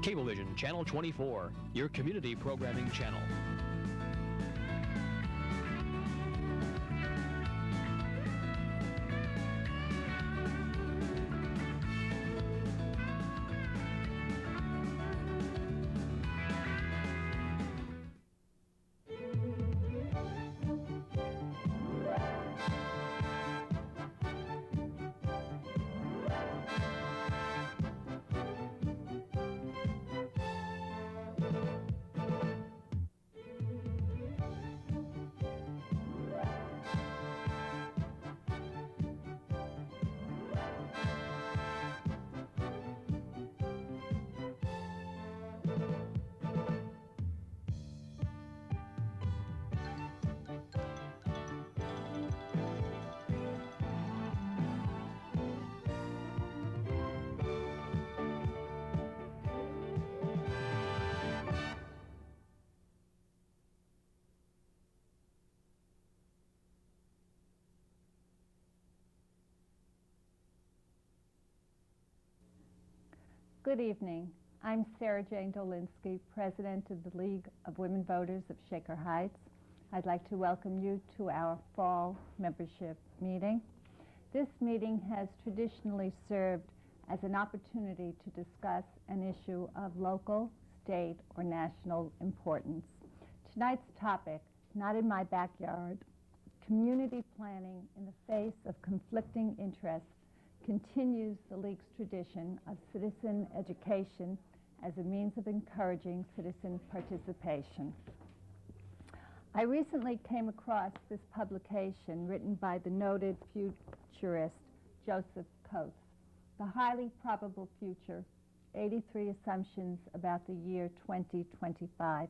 Cablevision Channel 24, your community programming channel. Good evening. I'm Sarah Jane Dolinski, President of the League of Women Voters of Shaker Heights. I'd like to welcome you to our fall membership meeting. This meeting has traditionally served as an opportunity to discuss an issue of local, state, or national importance. Tonight's topic, Not in My Backyard, community planning in the face of conflicting interests, continues the League's tradition of citizen education as a means of encouraging citizen participation. I recently came across this publication written by the noted futurist Joseph Coates, The Highly Probable Future, 83 Assumptions About the Year 2025.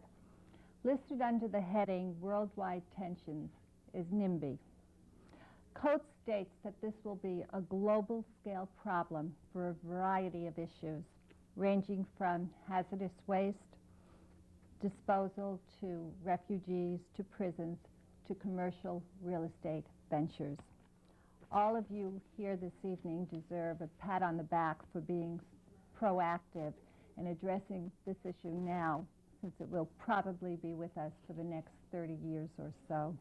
Listed under the heading Worldwide Tensions is NIMBY. Coates states that this will be a global-scale problem for a variety of issues, ranging from hazardous waste, disposal, to refugees, to prisons, to commercial real estate ventures. All of you here this evening deserve a pat on the back for being proactive in addressing this issue now, since it will probably be with us for the next 30 years or so.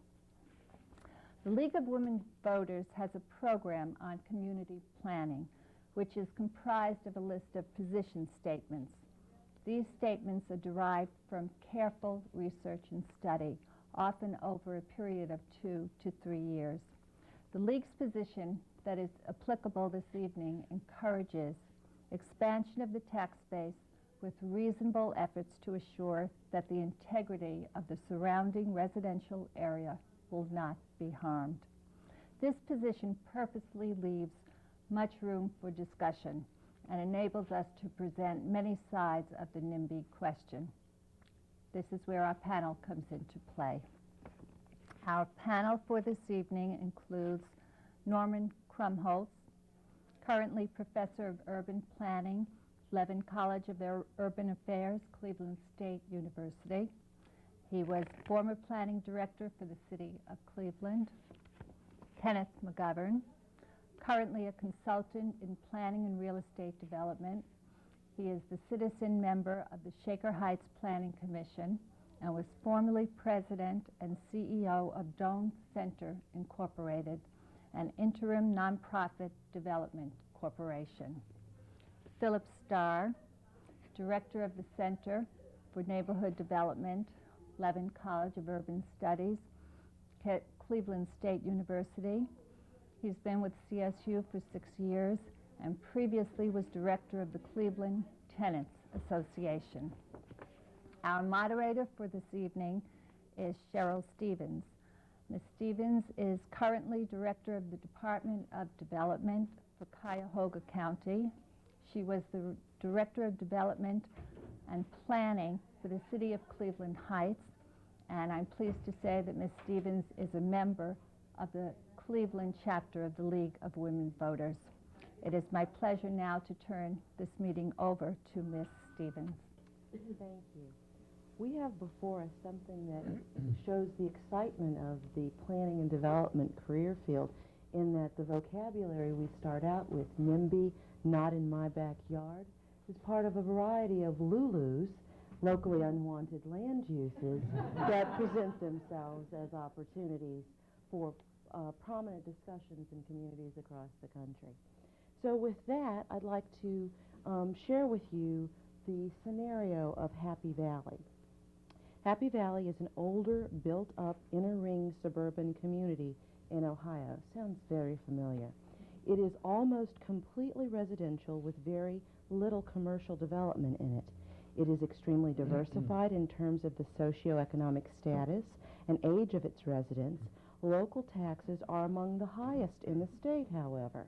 The League of Women Voters has a program on community planning, which is comprised of a list of position statements. These statements are derived from careful research and study, often over a period of 2 to 3 years. The League's position that is applicable this evening encourages expansion of the tax base with reasonable efforts to assure that the integrity of the surrounding residential area will not be harmed. This position purposely leaves much room for discussion and enables us to present many sides of the NIMBY question. This is where our panel comes into play. Our panel for this evening includes Norman Krumholtz, currently Professor of Urban Planning, Levin College of Urban Affairs, Cleveland State University. He was former planning director for the city of Cleveland. Kenneth McGovern, currently a consultant in planning and real estate development. He is the citizen member of the Shaker Heights Planning Commission and was formerly president and CEO of Doan Center Incorporated, an interim nonprofit development corporation. Phillip Starr, director of the Center for Neighborhood Development, Levin College of Urban Studies, Cleveland State University. He's been with CSU for 6 years and previously was director of the Cleveland Tenants Association. Our moderator for this evening is Cheryl Stevens. Ms. Stevens is currently director of the Department of Development for Cuyahoga County. She was the director of development and planning for the city of Cleveland Heights, and I'm pleased to say that Ms. Stevens is a member of the Cleveland chapter of the League of Women Voters. It is my pleasure now to turn this meeting over to Ms. Stevens. Thank you. We have before us something that shows the excitement of the planning and development career field, in that the vocabulary we start out with, NIMBY, not in my backyard, is part of a variety of Lulus, locally unwanted land uses, that present themselves as opportunities for prominent discussions in communities across the country. So with that, I'd like to share with you the scenario of Happy Valley. Happy Valley is an older, built-up, inner-ring suburban community in Ohio. Sounds very familiar. It is almost completely residential with very little commercial development in it. It is extremely diversified in terms of the socioeconomic status and age of its residents. Local taxes are among the highest in the state, however.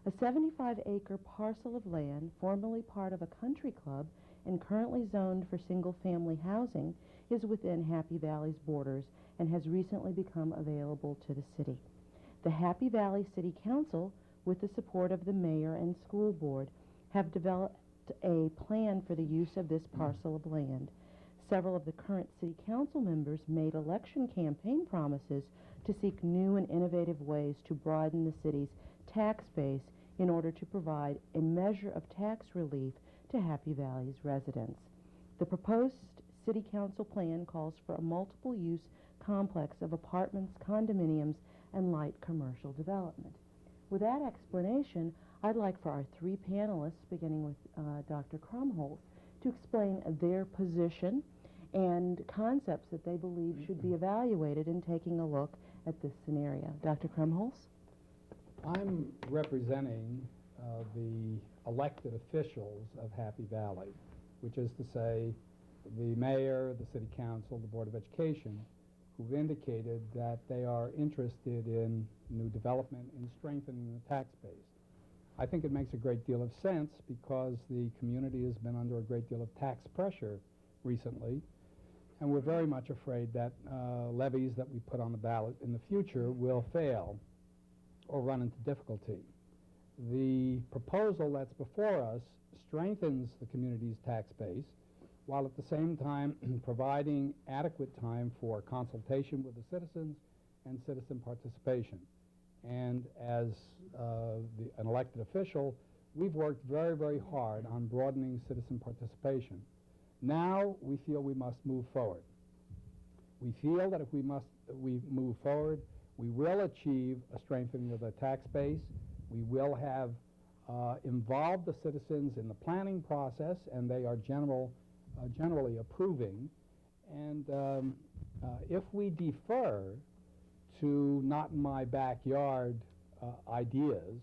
A 75-acre parcel of land, formerly part of a country club and currently zoned for single-family housing, is within Happy Valley's borders and has recently become available to the city. The Happy Valley City Council, with the support of the mayor and school board, have developed a plan for the use of this parcel of land. Several of the current city council members made election campaign promises to seek new and innovative ways to broaden the city's tax base in order to provide a measure of tax relief to Happy Valley's residents. The proposed city council plan calls for a multiple-use complex of apartments, condominiums, and light commercial development. With that explanation, I'd like for our three panelists, beginning with Dr. Krumholtz, to explain their position and concepts that they believe should be evaluated in taking a look at this scenario. Dr. Krumholtz? I'm representing the elected officials of Happy Valley, which is to say the mayor, the city council, the board of education, who've indicated that they are interested in new development and strengthening the tax base. I think it makes a great deal of sense because the community has been under a great deal of tax pressure recently, and we're very much afraid that levies that we put on the ballot in the future will fail or run into difficulty. The proposal that's before us strengthens the community's tax base, while at the same time providing adequate time for consultation with the citizens and citizen participation. And as an elected official, we've worked very, very hard on broadening citizen participation. Now we feel we must move forward. We feel that if we move forward, we will achieve a strengthening of the tax base. We will have involved the citizens in the planning process, and they are generally approving. And if we defer to not in my backyard ideas,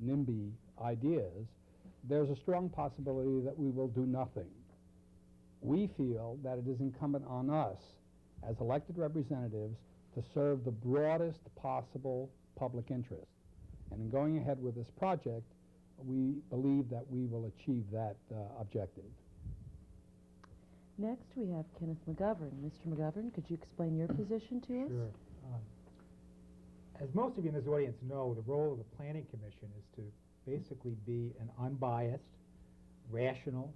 NIMBY ideas, there's a strong possibility that we will do nothing. We feel that it is incumbent on us as elected representatives to serve the broadest possible public interest. And in going ahead with this project, we believe that we will achieve that objective. Next, we have Kenneth McGovern. Mr. McGovern, could you explain your position to us? Sure. As most of you in this audience know, the role of the Planning Commission is to basically be an unbiased, rational,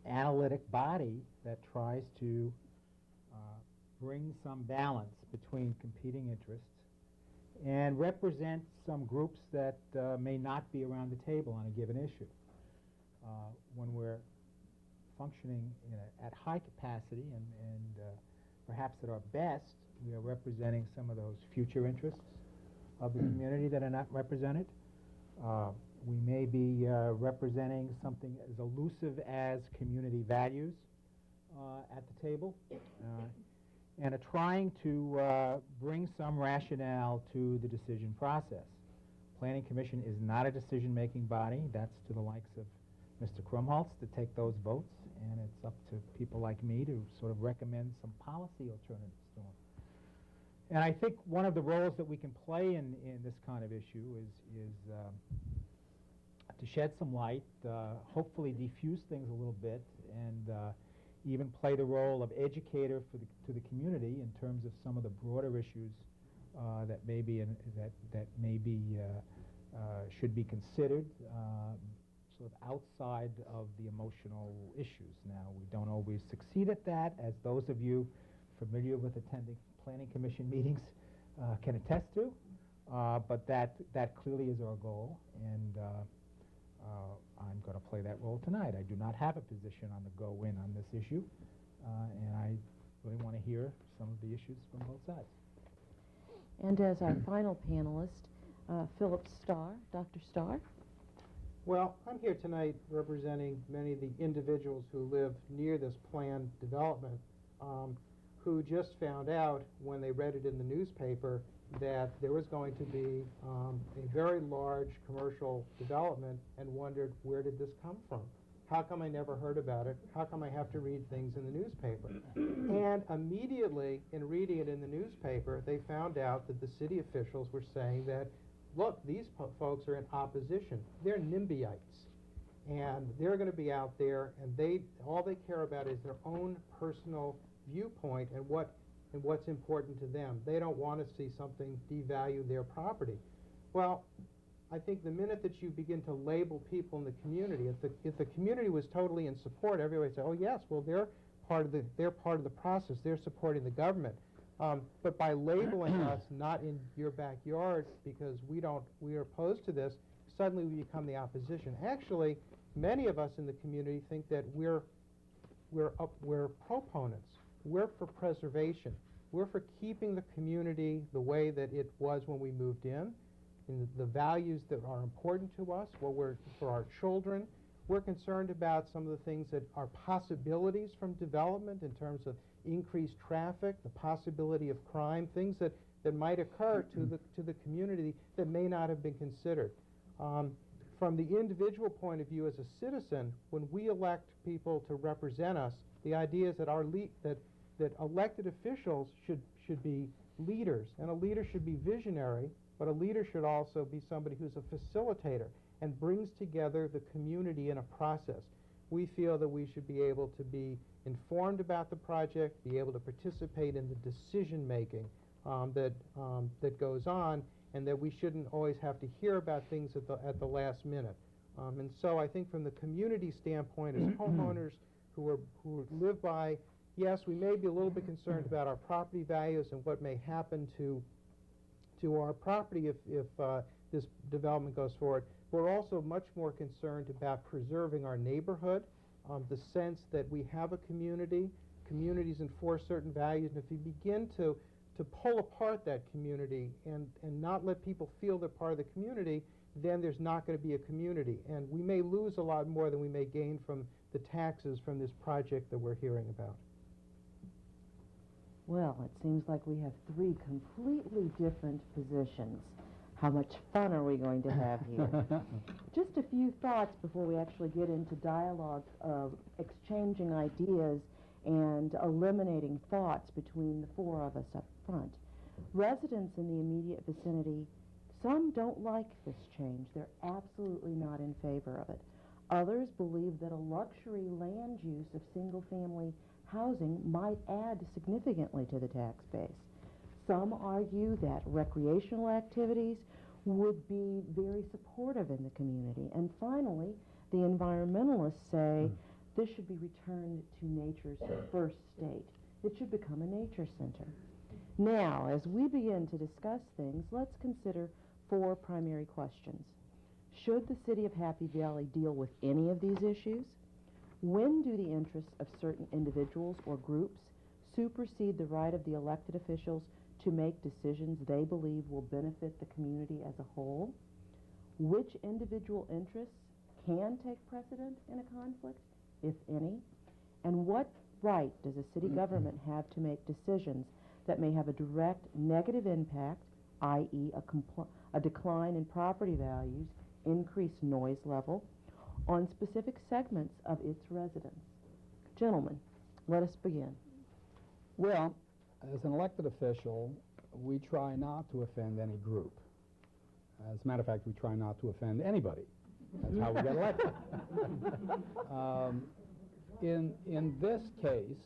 analytic body that tries to bring some balance between competing interests and represent some groups that may not be around the table on a given issue. When we're functioning at high capacity and perhaps at our best, we are representing some of those future interests of the community that are not represented. We may be representing something as elusive as community values at the table and are trying to bring some rationale to the decision process. Planning Commission is not a decision-making body. That's to the likes of Mr. Krumholtz to take those votes, and it's up to people like me to sort of recommend some policy alternatives to them. And I think one of the roles that we can play in this kind of issue is to shed some light, hopefully diffuse things a little bit, and even play the role of educator to the community in terms of some of the broader issues that should be considered sort of outside of the emotional issues. Now, we don't always succeed at that, as those of you familiar with attending Planning Commission meetings can attest to, but that clearly is our goal, and I'm going to play that role tonight. I do not have a position on the go-in on this issue, and I really want to hear some of the issues from both sides. And as our final panelist, Phillip Starr. Dr. Starr? Well, I'm here tonight representing many of the individuals who live near this planned development, who just found out when they read it in the newspaper that there was going to be a very large commercial development and wondered, where did this come from? How come I never heard about it? How come I have to read things in the newspaper? And immediately, in reading it in the newspaper, they found out that the city officials were saying that, look, these folks are in opposition. They're NIMBYites. And they're going to be out there, and all they care about is their own personal viewpoint and what's important to them. They don't want to see something devalue their property. Well, I think the minute that you begin to label people in the community, if the community was totally in support, everybody would say, oh yes, well they're part of the process. They're supporting the government. But by labeling us not in your backyard because we are opposed to this, suddenly we become the opposition. Actually, many of us in the community think that we're proponents. We're for preservation. We're for keeping the community the way that it was when we moved in the values that are important to us, for our children. We're concerned about some of the things that are possibilities from development in terms of increased traffic, the possibility of crime, things that might occur to the community that may not have been considered. From the individual point of view as a citizen, when we elect people to represent us, the idea is that that elected officials should be leaders, and a leader should be visionary, but a leader should also be somebody who's a facilitator and brings together the community in a process. We feel that we should be able to be informed about the project, be able to participate in the decision-making that goes on, and that we shouldn't always have to hear about things at the last minute. And so I think from the community standpoint, as homeowners who live by, yes, we may be a little bit concerned about our property values and what may happen to our property if this development goes forward. We're also much more concerned about preserving our neighborhood, the sense that we have a community, communities enforce certain values, and if you begin to pull apart that community and not let people feel they're part of the community, then there's not going to be a community. And we may lose a lot more than we may gain from the taxes from this project that we're hearing about. Well, it seems like we have three completely different positions. How much fun are we going to have here? Just a few thoughts before we actually get into dialogue of exchanging ideas and eliminating thoughts between the four of us up front. Residents in the immediate vicinity, some don't like this change. They're absolutely not in favor of it. Others believe that a luxury land use of single-family housing might add significantly to the tax base. Some argue that recreational activities would be very supportive in the community. And finally, the environmentalists say this should be returned to nature's first state. It should become a nature center. Now, as we begin to discuss things, let's consider four primary questions. Should the city of Happy Valley deal with any of these issues? When do the interests of certain individuals or groups supersede the right of the elected officials to make decisions they believe will benefit the community as a whole? Which individual interests can take precedent in a conflict, if any? And what right does a city government have to make decisions that may have a direct negative impact, i.e. a decline in property values, increased noise level, on specific segments of its residents? Gentlemen, let us begin. Well, as an elected official, we try not to offend any group. As a matter of fact, we try not to offend anybody. That's how we get elected. In this case,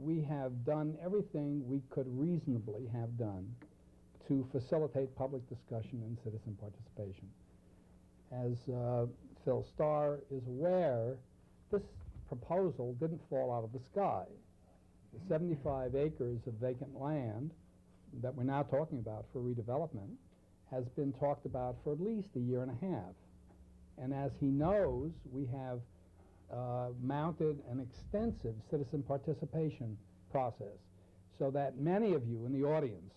we have done everything we could reasonably have done to facilitate public discussion and citizen participation. As Phil Starr is aware, this proposal didn't fall out of the sky. The 75 acres of vacant land that we're now talking about for redevelopment has been talked about for at least a year and a half. And as he knows, we have mounted an extensive citizen participation process so that many of you in the audience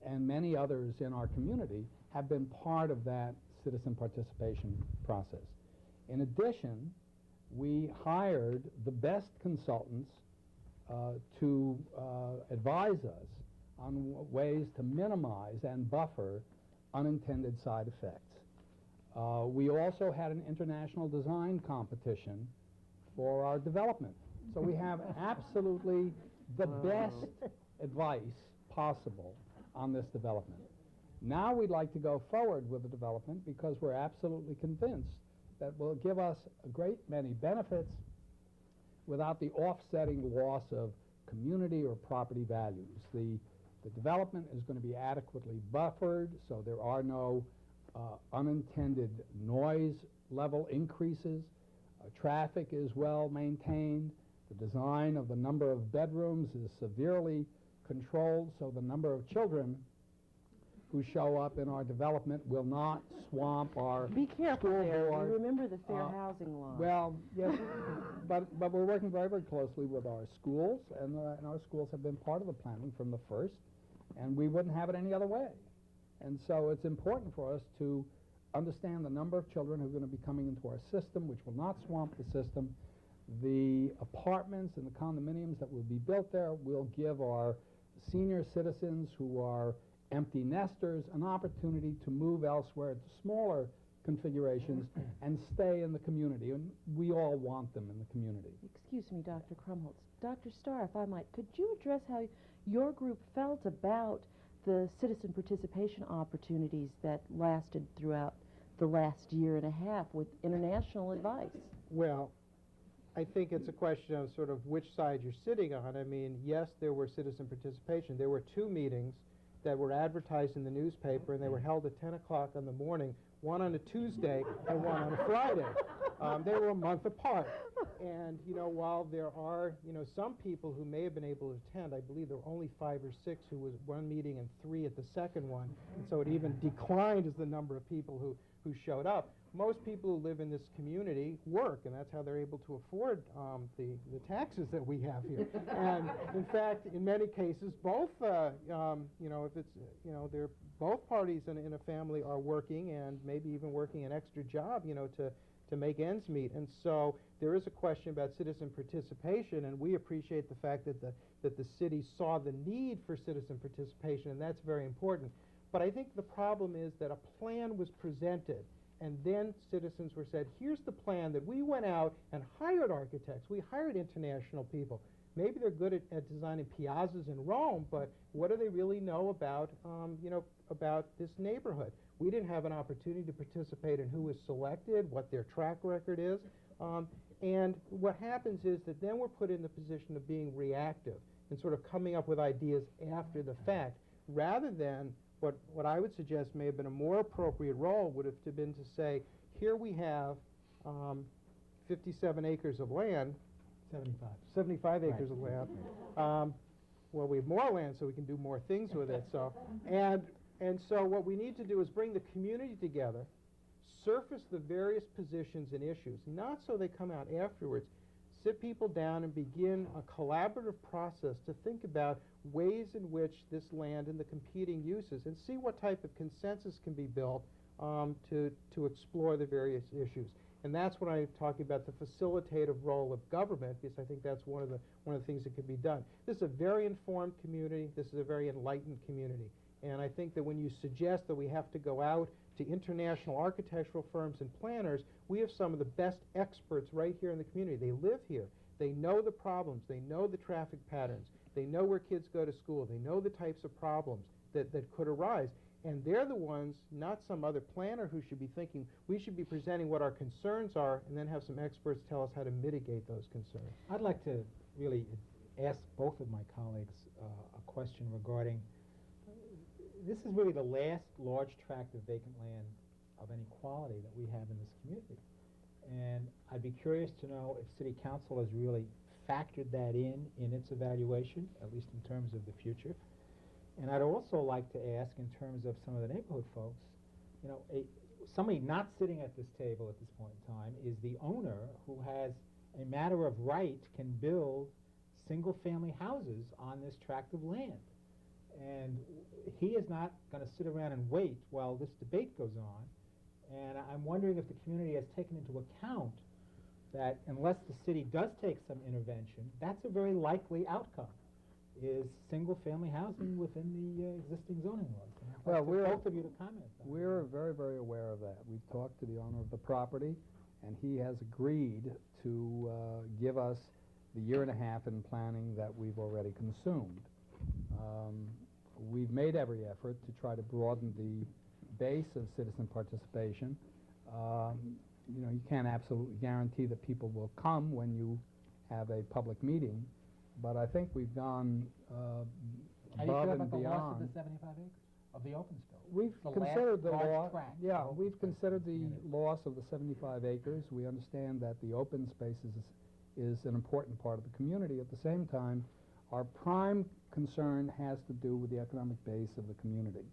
and many others in our community have been part of that citizen participation process. In addition, we hired the best consultants to advise us on ways to minimize and buffer unintended side effects. We also had an international design competition for our development. So we have absolutely the best advice possible on this development. Now we'd like to go forward with the development because we're absolutely convinced that will give us a great many benefits without the offsetting loss of community or property values. The development is going to be adequately buffered, so there are no unintended noise level increases. Traffic is well maintained. The design of the number of bedrooms is severely controlled, so the number of children who show up in our development will not swamp our Be careful school there. board. You remember the fair housing law. Well, yes, but we're working very, very closely with our schools, and our schools have been part of the planning from the first, and we wouldn't have it any other way. And so it's important for us to understand the number of children who are going to be coming into our system, which will not swamp the system. The apartments and the condominiums that will be built there will give our senior citizens who are empty nesters an opportunity to move elsewhere to smaller configurations and stay in the community. And we all want them in the community. Excuse me, Dr. Krumholtz. Dr. Starr, if I might, could you address how your group felt about the citizen participation opportunities that lasted throughout the last year and a half with international advice? Well, I think it's a question of sort of which side you're sitting on. I mean, yes, there were citizen participation. There were 2 meetings that were advertised in the newspaper, and they were held at 10 o'clock in the morning, one on a Tuesday and one on a Friday. They were a month apart. And, you know, while there are, you know, some people who may have been able to attend, I believe there were only 5 or 6 who was one meeting and 3 at the second one. And so it even declined as the number of people who showed up. Most people who live in this community work, and that's how they're able to afford the taxes that we have here. And in fact, in many cases, both, you know, if it's, you know, they're both parties in a family are working and maybe even working an extra job, you know, to make ends meet. And so there is a question about citizen participation, and we appreciate the fact that the city saw the need for citizen participation, and that's very important. But I think the problem is that a plan was presented, and then citizens were said, here's the plan that we went out and hired architects. We hired international people. Maybe they're good at designing piazzas in Rome, but what do they really know about, you know, about this neighborhood? We didn't have an opportunity to participate in who was selected, what their track record is. And what happens is that then we're put in the position of being reactive and sort of coming up with ideas after the fact, rather than what I would suggest may have been a more appropriate role would have been to say, here we have 57 acres of land. 75 acres of land. Well, we have more land, so we can do more things with it. So, and so what we need to do is bring the community together, surface the various positions and issues, not so they come out afterwards. Sit people down and begin a collaborative process to think about ways in which this land and the competing uses, and see what type of consensus can be built to explore the various issues. And that's what I'm talking about, the facilitative role of government, because I think that's one of the things that can be done. This is a very informed community. This is a very enlightened community. And I think that when you suggest that we have to go out to international architectural firms and planners, we have some of the best experts right here in the community. They live here. They know the problems. They know the traffic patterns. They know where kids go to school. They know the types of problems that could arise. And they're the ones, not some other planner who should be thinking. We should be presenting what our concerns are and then have some experts tell us how to mitigate those concerns. I'd like to really ask both of my colleagues a question regarding, this is really the last large tract of vacant land of any quality that we have in this community. And I'd be curious to know if City Council has really factored that in its evaluation, at least in terms of the future. And I'd also like to ask, in terms of some of the neighborhood folks, you know, somebody not sitting at this table at this point in time is the owner who has a matter of right can build single-family houses on this tract of land. And he is not going to sit around and wait while this debate goes on. And I'm wondering if the community has taken into account that unless the city does take some intervention, that's a very likely outcome, is single-family housing within the existing zoning laws. And I'd Well, like for we're- both of you to comment on We're that. very, very aware of that. We've talked to the owner of the property, and he has agreed to give us the year and a half in planning that we've already consumed. We've made every effort to try to broaden the base of citizen participation. You know, you can't absolutely guarantee that people will come when you have a public meeting, but I think we've gone How do you above feel and about the loss of the beyond. 75 acres of the open space? We've The considered the large law. tract Yeah, of open we've space considered the community. loss of the 75 acres. We understand that the open spaces is an important part of the community. At the same time, our prime concern has to do with the economic base of the community.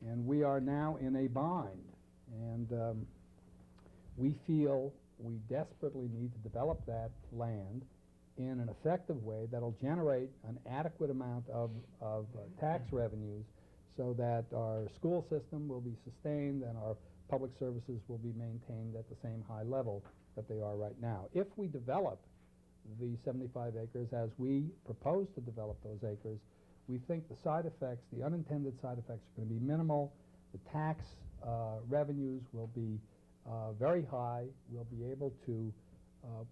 And we are now in a bind. And we feel we desperately need to develop that land in an effective way that'll generate an adequate amount of tax revenues so that our school system will be sustained and our public services will be maintained at the same high level that they are right now. If we develop the 75 acres as we propose to develop those acres, we think the side effects, the unintended side effects, are going to be minimal. The tax revenues will be very high. We'll be able to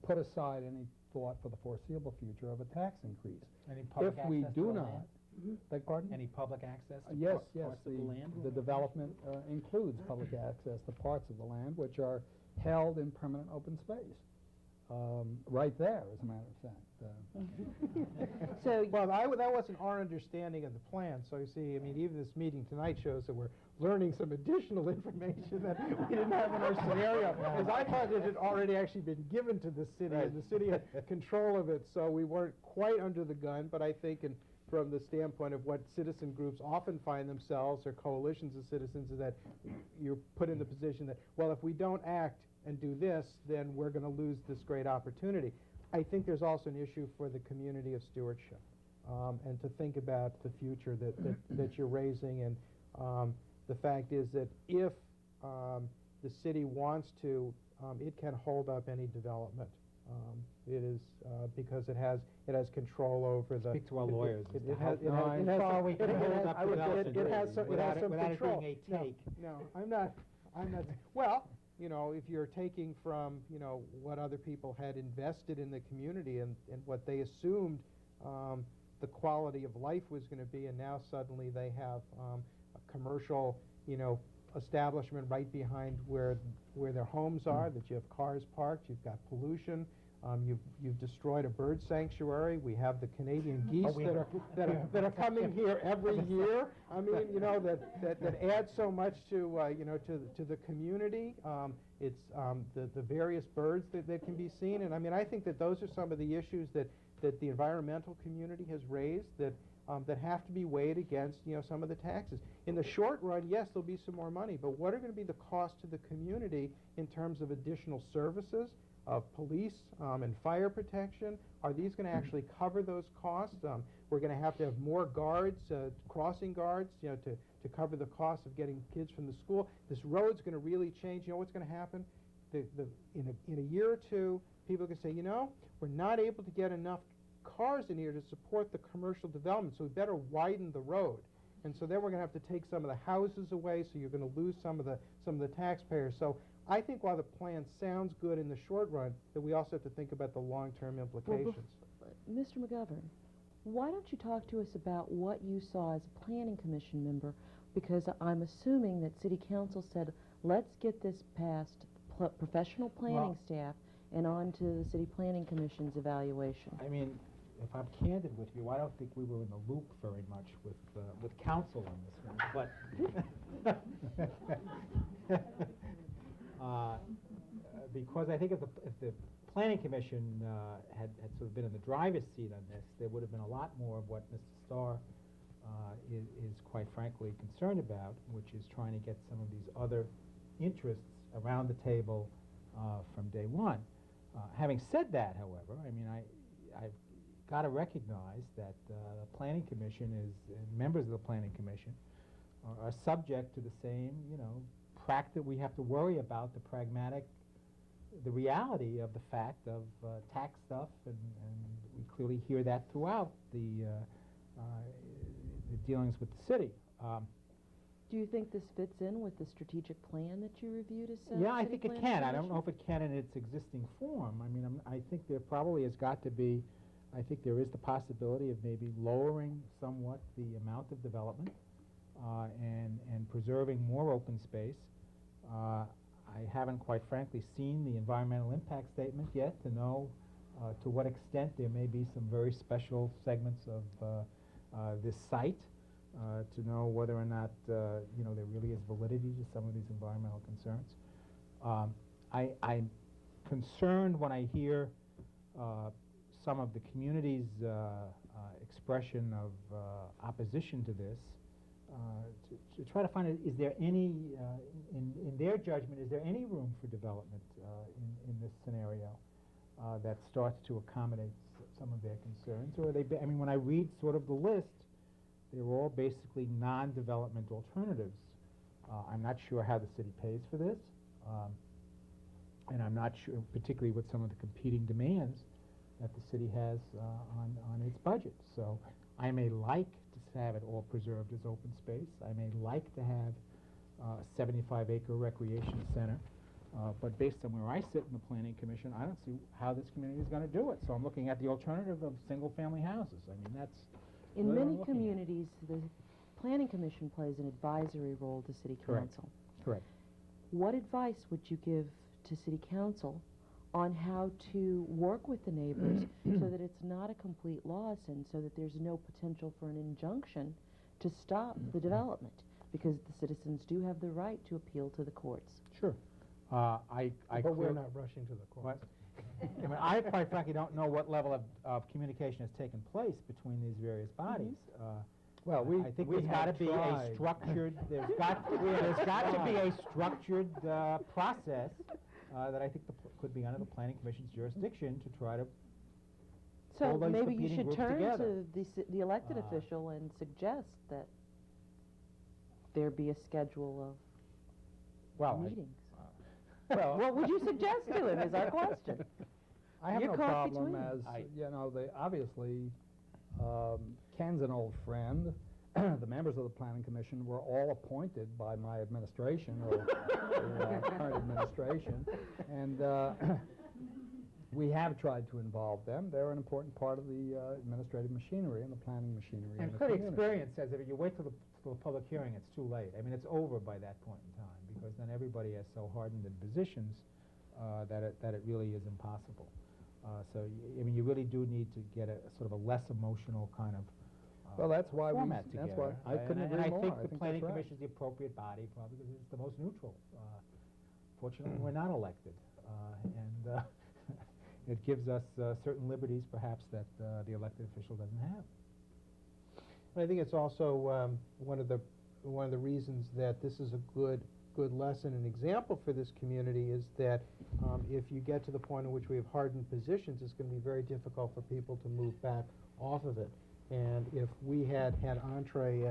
put aside any thought for the foreseeable future of a tax increase. Any public If we access to do the not, land? beg pardon? Any public access to Yes, parts of the land? the development includes public access to parts of the land which are held in permanent open space. Right there, as a matter of fact. So, Well, that wasn't our understanding of the plan, so you see, I mean, even this meeting tonight shows that we're learning some additional information that we didn't have in our scenario, because I thought it had already actually been given to the city, and the city had control of it, so we weren't quite under the gun, but I think from the standpoint of what citizen groups often find themselves, or coalitions of citizens, is that you're put in the position that, well, if we don't act and do this, then we're going to lose this great opportunity. I think there's also an issue for the community of stewardship, and to think about the future that you're raising. And the fact is that if the city wants to, it can hold up any development. It is because it has control over the. Speak to our lawyers. It as to has. how It has. far some- we can it hold has- up I would- development it has some. It without has it- some without it control. being a No, take. No, I'm not. Well, you know, if you're taking from, you know, what other people had invested in the community and what they assumed the quality of life was going to be, and now suddenly they have a commercial, you know, establishment right behind where their homes are, that you have cars parked, you've got pollution, you've destroyed a bird sanctuary. We have the Canadian geese that are coming here every year. I mean, you know, that adds so much to you know, to the community. It's the various birds that can be seen, and I mean, I think that those are some of the issues that the environmental community has raised that have to be weighed against, you know, some of the taxes. In the short run, yes, there'll be some more money, but what are going to be the costs to the community in terms of additional services, of police and fire protection? Are these going to actually cover those costs? We're going to have more guards, crossing guards, you know, to cover the cost of getting kids from the school. This road's going to really change. You know what's going to happen? In a year or two, people are going to say, you know, we're not able to get enough cars in here to support the commercial development, so we better widen the road. And so then we're going to have to take some of the houses away, so you're going to lose some of the taxpayers. So I think while the plan sounds good in the short run, that we also have to think about the long-term implications. Mr. McGovern, why don't you talk to us about what you saw as a planning commission member? Because I'm assuming that city council said, let's get this past professional planning staff and on to the city planning commission's evaluation. I mean, if I'm candid with you, I don't think we were in the loop very much with council on this one, but because I think if the planning commission had sort of been in the driver's seat on this, there would have been a lot more of what Mr. Starr is quite frankly concerned about, which is trying to get some of these other interests around the table from day one. Having said that, however, I mean, I've got to recognize that the Planning Commission and members of the Planning Commission are subject to the same, we have to worry about the reality of the fact of tax stuff, and we clearly hear that throughout the dealings with the city. Do you think this fits in with the strategic plan that you reviewed as Yeah, I City think it Planning can. I don't know Commission? if it can in its existing form. I mean, I think there probably has got to be, I think there is the possibility of maybe lowering somewhat the amount of development and preserving more open space. I haven't, quite frankly, seen the environmental impact statement yet to know to what extent there may be some very special segments of this site, to know whether or not there really is validity to some of these environmental concerns. I'm concerned when I hear some of the community's expression of opposition to this, to try to find out, is there any, in their judgment, is there any room for development in this scenario that starts to accommodate some of their concerns? Or are they, I mean, when I read sort of the list, they're all basically non-development alternatives. I'm not sure how the city pays for this, and I'm not sure, particularly with some of the competing demands that the city has on its budget. So I may like to have it all preserved as open space. I may like to have a 75-acre recreation center, but based on where I sit in the Planning Commission, I don't see how this community is going to do it. So I'm looking at the alternative of single-family houses. I mean, that's In really what I'm many looking at. communities, the Planning Commission plays an advisory role to City Correct. Council. Correct. What advice would you give to City Council on how to work with the neighbors so that it's not a complete loss and so that there's no potential for an injunction to stop the development? Because the citizens do have the right to appeal to the courts. Sure. But we're not rushing to the courts. I mean, I quite frankly don't know what level of communication has taken place between these various bodies. Well, I think there's got to be a structured. There's got to be a structured process that I think could be under the Planning Commission's jurisdiction to try to. So pull those maybe you competing should groups turn together. to the elected official and suggest that there be a schedule Well, of I- meetings. Well, What would you suggest to him is our question. I have You're no caught problem between. as, they obviously, Ken's an old friend. The members of the Planning Commission were all appointed by my administration, or the current administration, and we have tried to involve them. They're an important part of the administrative machinery and the planning machinery. in And the clearly community. experience says that if you wait till the public hearing, it's too late. I mean, it's over by that point in time, because then everybody has so hardened in positions that it really is impossible. So, I mean, you really do need to get a sort of a less emotional kind of Well, that's why format that's together. why I couldn't agree and more. I think I the think Planning that's right. Commission is the appropriate body, probably because it's the most neutral. Fortunately, we're not elected, and it gives us certain liberties, perhaps, that the elected official doesn't have. I think it's also one of the reasons that this is a good lesson and example for this community is that if you get to the point in which we have hardened positions, it's going to be very difficult for people to move back off of it. And if we had entree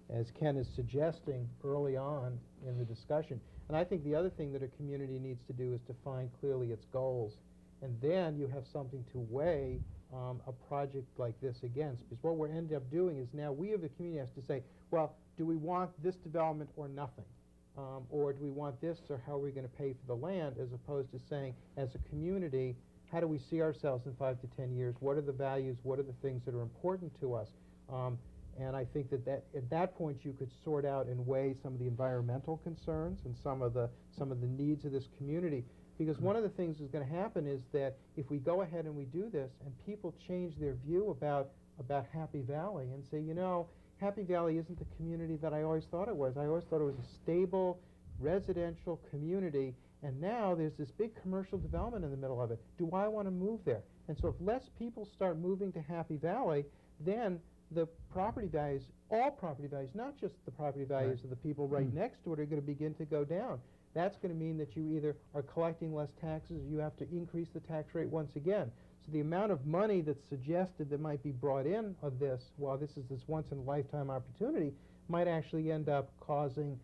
as Ken is suggesting early on in the discussion, and I think the other thing that a community needs to do is define clearly its goals, and then you have something to weigh a project like this against. Because what we're ending up doing is now we of the community has to say, well, do we want this development or nothing? Or do we want this, or how are we going to pay for the land, as opposed to saying, as a community, how do we see ourselves in 5 to 10 years? What are the values? What are the things that are important to us? And I think that at that point you could sort out and weigh some of the environmental concerns and some of the needs of this community. Because one of the things that's going to happen is that if we go ahead and we do this, and people change their view about Happy Valley and say, Happy Valley isn't the community that I always thought it was. I always thought it was a stable, residential community, and now there's this big commercial development in the middle of it. Do I want to move there? And so if less people start moving to Happy Valley, then the property values, all property values, not just the property values of the people right next to it, are going to begin to go down. That's going to mean that you either are collecting less taxes or you have to increase the tax rate once again. So the amount of money that's suggested that might be brought in of this, while this is this once-in-a-lifetime opportunity, might actually end up causing,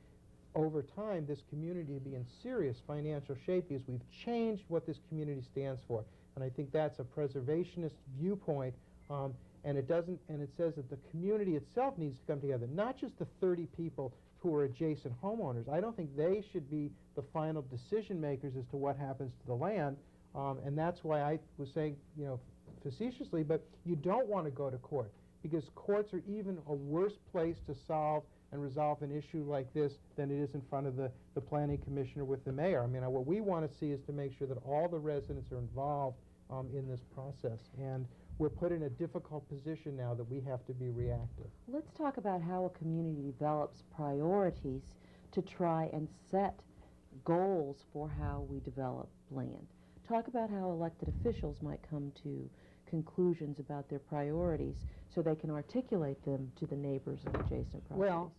over time, this community to be in serious financial shape because we've changed what this community stands for. And I think that's a preservationist viewpoint, and it says that the community itself needs to come together, not just the 30 people who are adjacent homeowners. I don't think they should be the final decision makers as to what happens to the land, and that's why I was saying, you know, facetiously, but you don't want to go to court, because courts are even a worse place to solve and resolve an issue like this than it is in front of the planning commissioner with the mayor. I mean, what we want to see is to make sure that all the residents are involved in this process, and we're put in a difficult position now that we have to be reactive. Let's talk about how a community develops priorities to try and set goals for how we develop land. Talk about how elected officials might come to conclusions about their priorities so they can articulate them to the neighbors of adjacent properties. Well,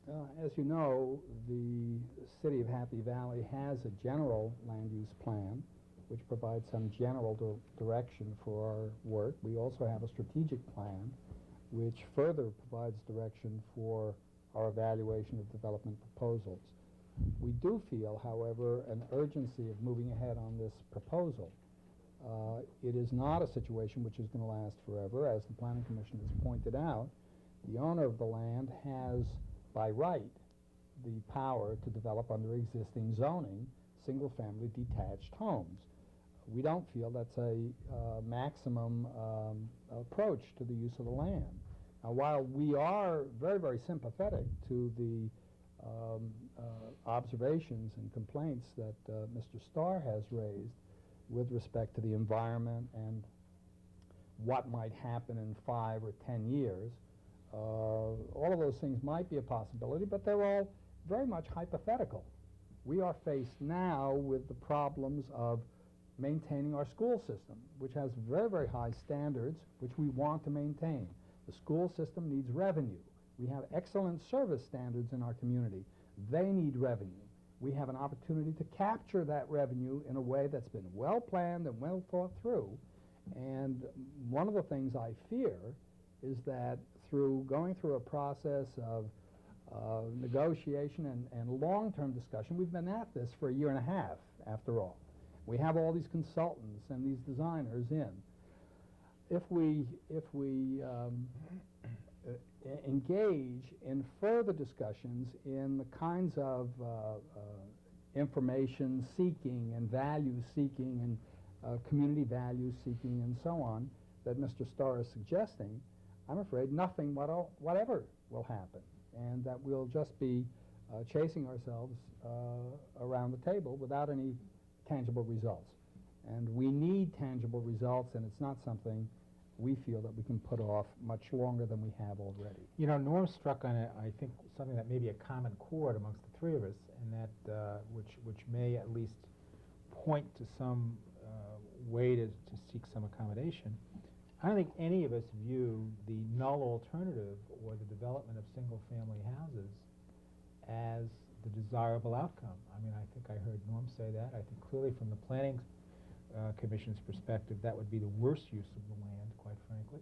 as you know, the City of Happy Valley has a general land use plan which provides some general direction for our work. We also have a strategic plan which further provides direction for our evaluation of development proposals. We do feel, however, an urgency of moving ahead on this proposal. It is not a situation which is going to last forever. As the Planning Commission has pointed out, the owner of the land has, by right, the power to develop under existing zoning single-family detached homes. We don't feel that's a maximum approach to the use of the land. Now, while we are very, very sympathetic to the observations and complaints that Mr. Starr has raised with respect to the environment and what might happen in 5 or 10 years, all of those things might be a possibility, but they're all very much hypothetical. We are faced now with the problems of maintaining our school system, which has very, very high standards, which we want to maintain. The school system needs revenue. We have excellent service standards in our community. They need revenue. We have an opportunity to capture that revenue in a way that's been well planned and well thought through. And one of the things I fear is that through going through a process of negotiation and long-term discussion, we've been at this for 1.5 years after all. We have all these consultants and these designers in. If we engage in further discussions in the kinds of information seeking and value seeking and community value seeking and so on that Mr. Starr is suggesting, I'm afraid nothing whatever will happen, and that we'll just be chasing ourselves around the table without any tangible results. And we need tangible results, and it's not something we feel that we can put off much longer than we have already. You know, Norm struck on I think, something that may be a common chord amongst the three of us, and that which may at least point to some way to seek some accommodation. I don't think any of us view the null alternative or the development of single-family houses as the desirable outcome. I mean, I think I heard Norm say that. I think clearly from the Planning Commission's perspective, that would be the worst use of the land, quite frankly.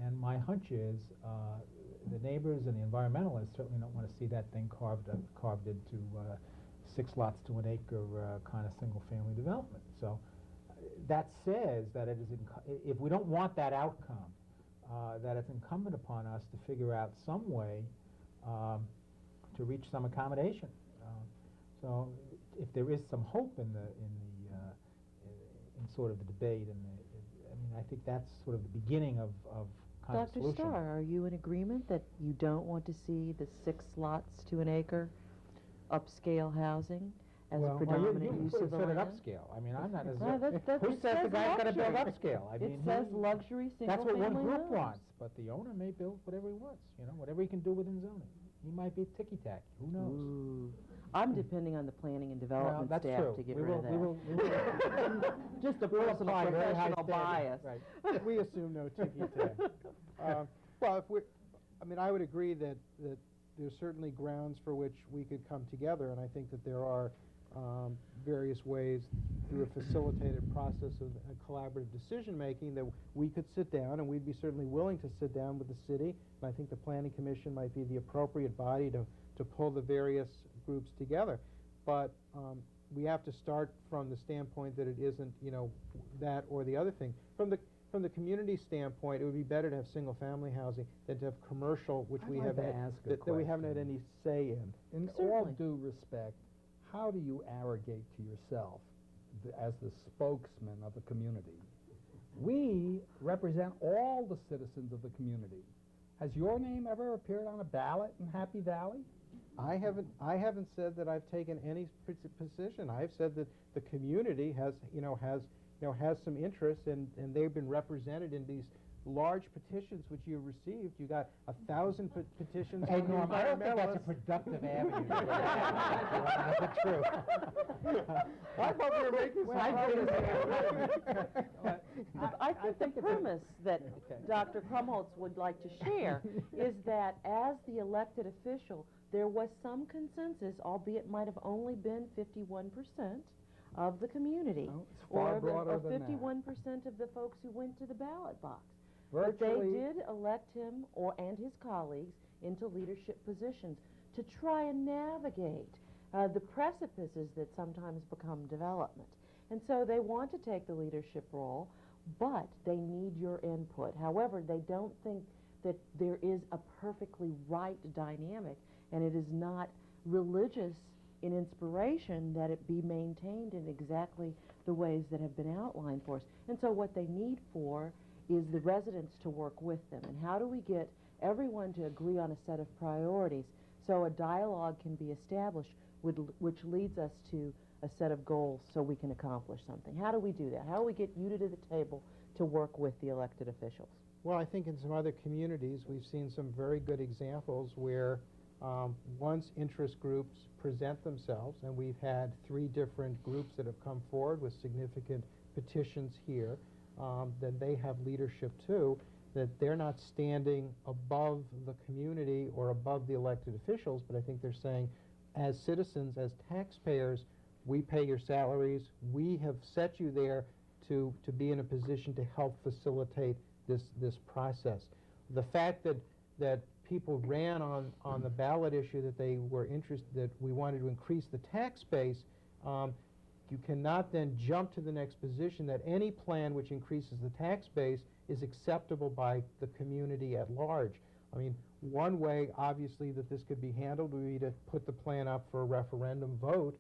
And my hunch is the neighbors and the environmentalists certainly don't want to see that thing carved into 6 lots to an acre kind of single-family development. So that says that it is if we don't want that outcome, that it's incumbent upon us to figure out some way to reach some accommodation. So if there is some hope in sort of the debate, I mean, I think that's sort of the beginning of kind of Dr. solution. Starr, are you in agreement that you don't want to see the 6 lots to an acre upscale housing as a predominant use of the said it land? upscale. I mean, I'm not Well, necessarily. Who it says the guy's going to build luxury. upscale? I mean, It says luxury that's what single-family one group homes. wants, but the owner may build whatever he wants. You know, whatever he can do within zoning. He might be ticky-tacky. Who knows? Ooh. I'm depending on the planning and development that's staff true. to get We rid will- of that. we will- Just a we'll personal apply very high professional standards. bias. Right. We assume no ticky-tack. Well, I mean, I would agree that there's certainly grounds for which we could come together, and I think that there are various ways through a facilitated process of collaborative decision-making that we could sit down, and we'd be certainly willing to sit down with the city, and I think the Planning Commission might be the appropriate body to pull the various groups together. But we have to start from the standpoint that it isn't, you know, that or the other thing. From the community standpoint, it would be better to have single-family housing than to have commercial, which I'd we like have to had, ask a that we haven't had question. any say in. In all Certainly. due respect, how do you arrogate to yourself as the spokesman of a community? We represent all the citizens of the community. Has your name ever appeared on a ballot in Happy Valley? I haven't said that I've taken any position. I've said that the community has some interest, and they've been represented in these large petitions which you've received. You got 1,000 petitions Hey, from the Norm, I don't think that's a environmentalists. productive avenue. That's true. I thought we were making some progress. I think the premise that Dr. Krumholtz would like to share is that as the elected official, there was some consensus, albeit might have only been 51% of the community, No, it's far or broader of than that. 51% of the folks who went to the ballot box. But they Virtually, did elect him and his colleagues into leadership positions to try and navigate the precipices that sometimes become development. And so they want to take the leadership role, but they need your input. However, they don't think that there is a perfectly right dynamic, and it is not religious in inspiration that it be maintained in exactly the ways that have been outlined for us. And so what they need for is the residents to work with them. And how do we get everyone to agree on a set of priorities so a dialogue can be established which leads us to a set of goals so we can accomplish something? How do we do that? How do we get you to the table to work with the elected officials? Well, I think in some other communities, we've seen some very good examples where once interest groups present themselves, and we've had 3 different groups that have come forward with significant petitions here, then they have leadership too, that they're not standing above the community or above the elected officials, but I think they're saying, as citizens, as taxpayers, we pay your salaries, we have set you there to be in a position to help facilitate this process. The fact that people ran on the ballot issue that they were interested, that we wanted to increase the tax base, you cannot then jump to the next position that any plan which increases the tax base is acceptable by the community at large. I mean, one way, obviously, that this could be handled would be to put the plan up for a referendum vote,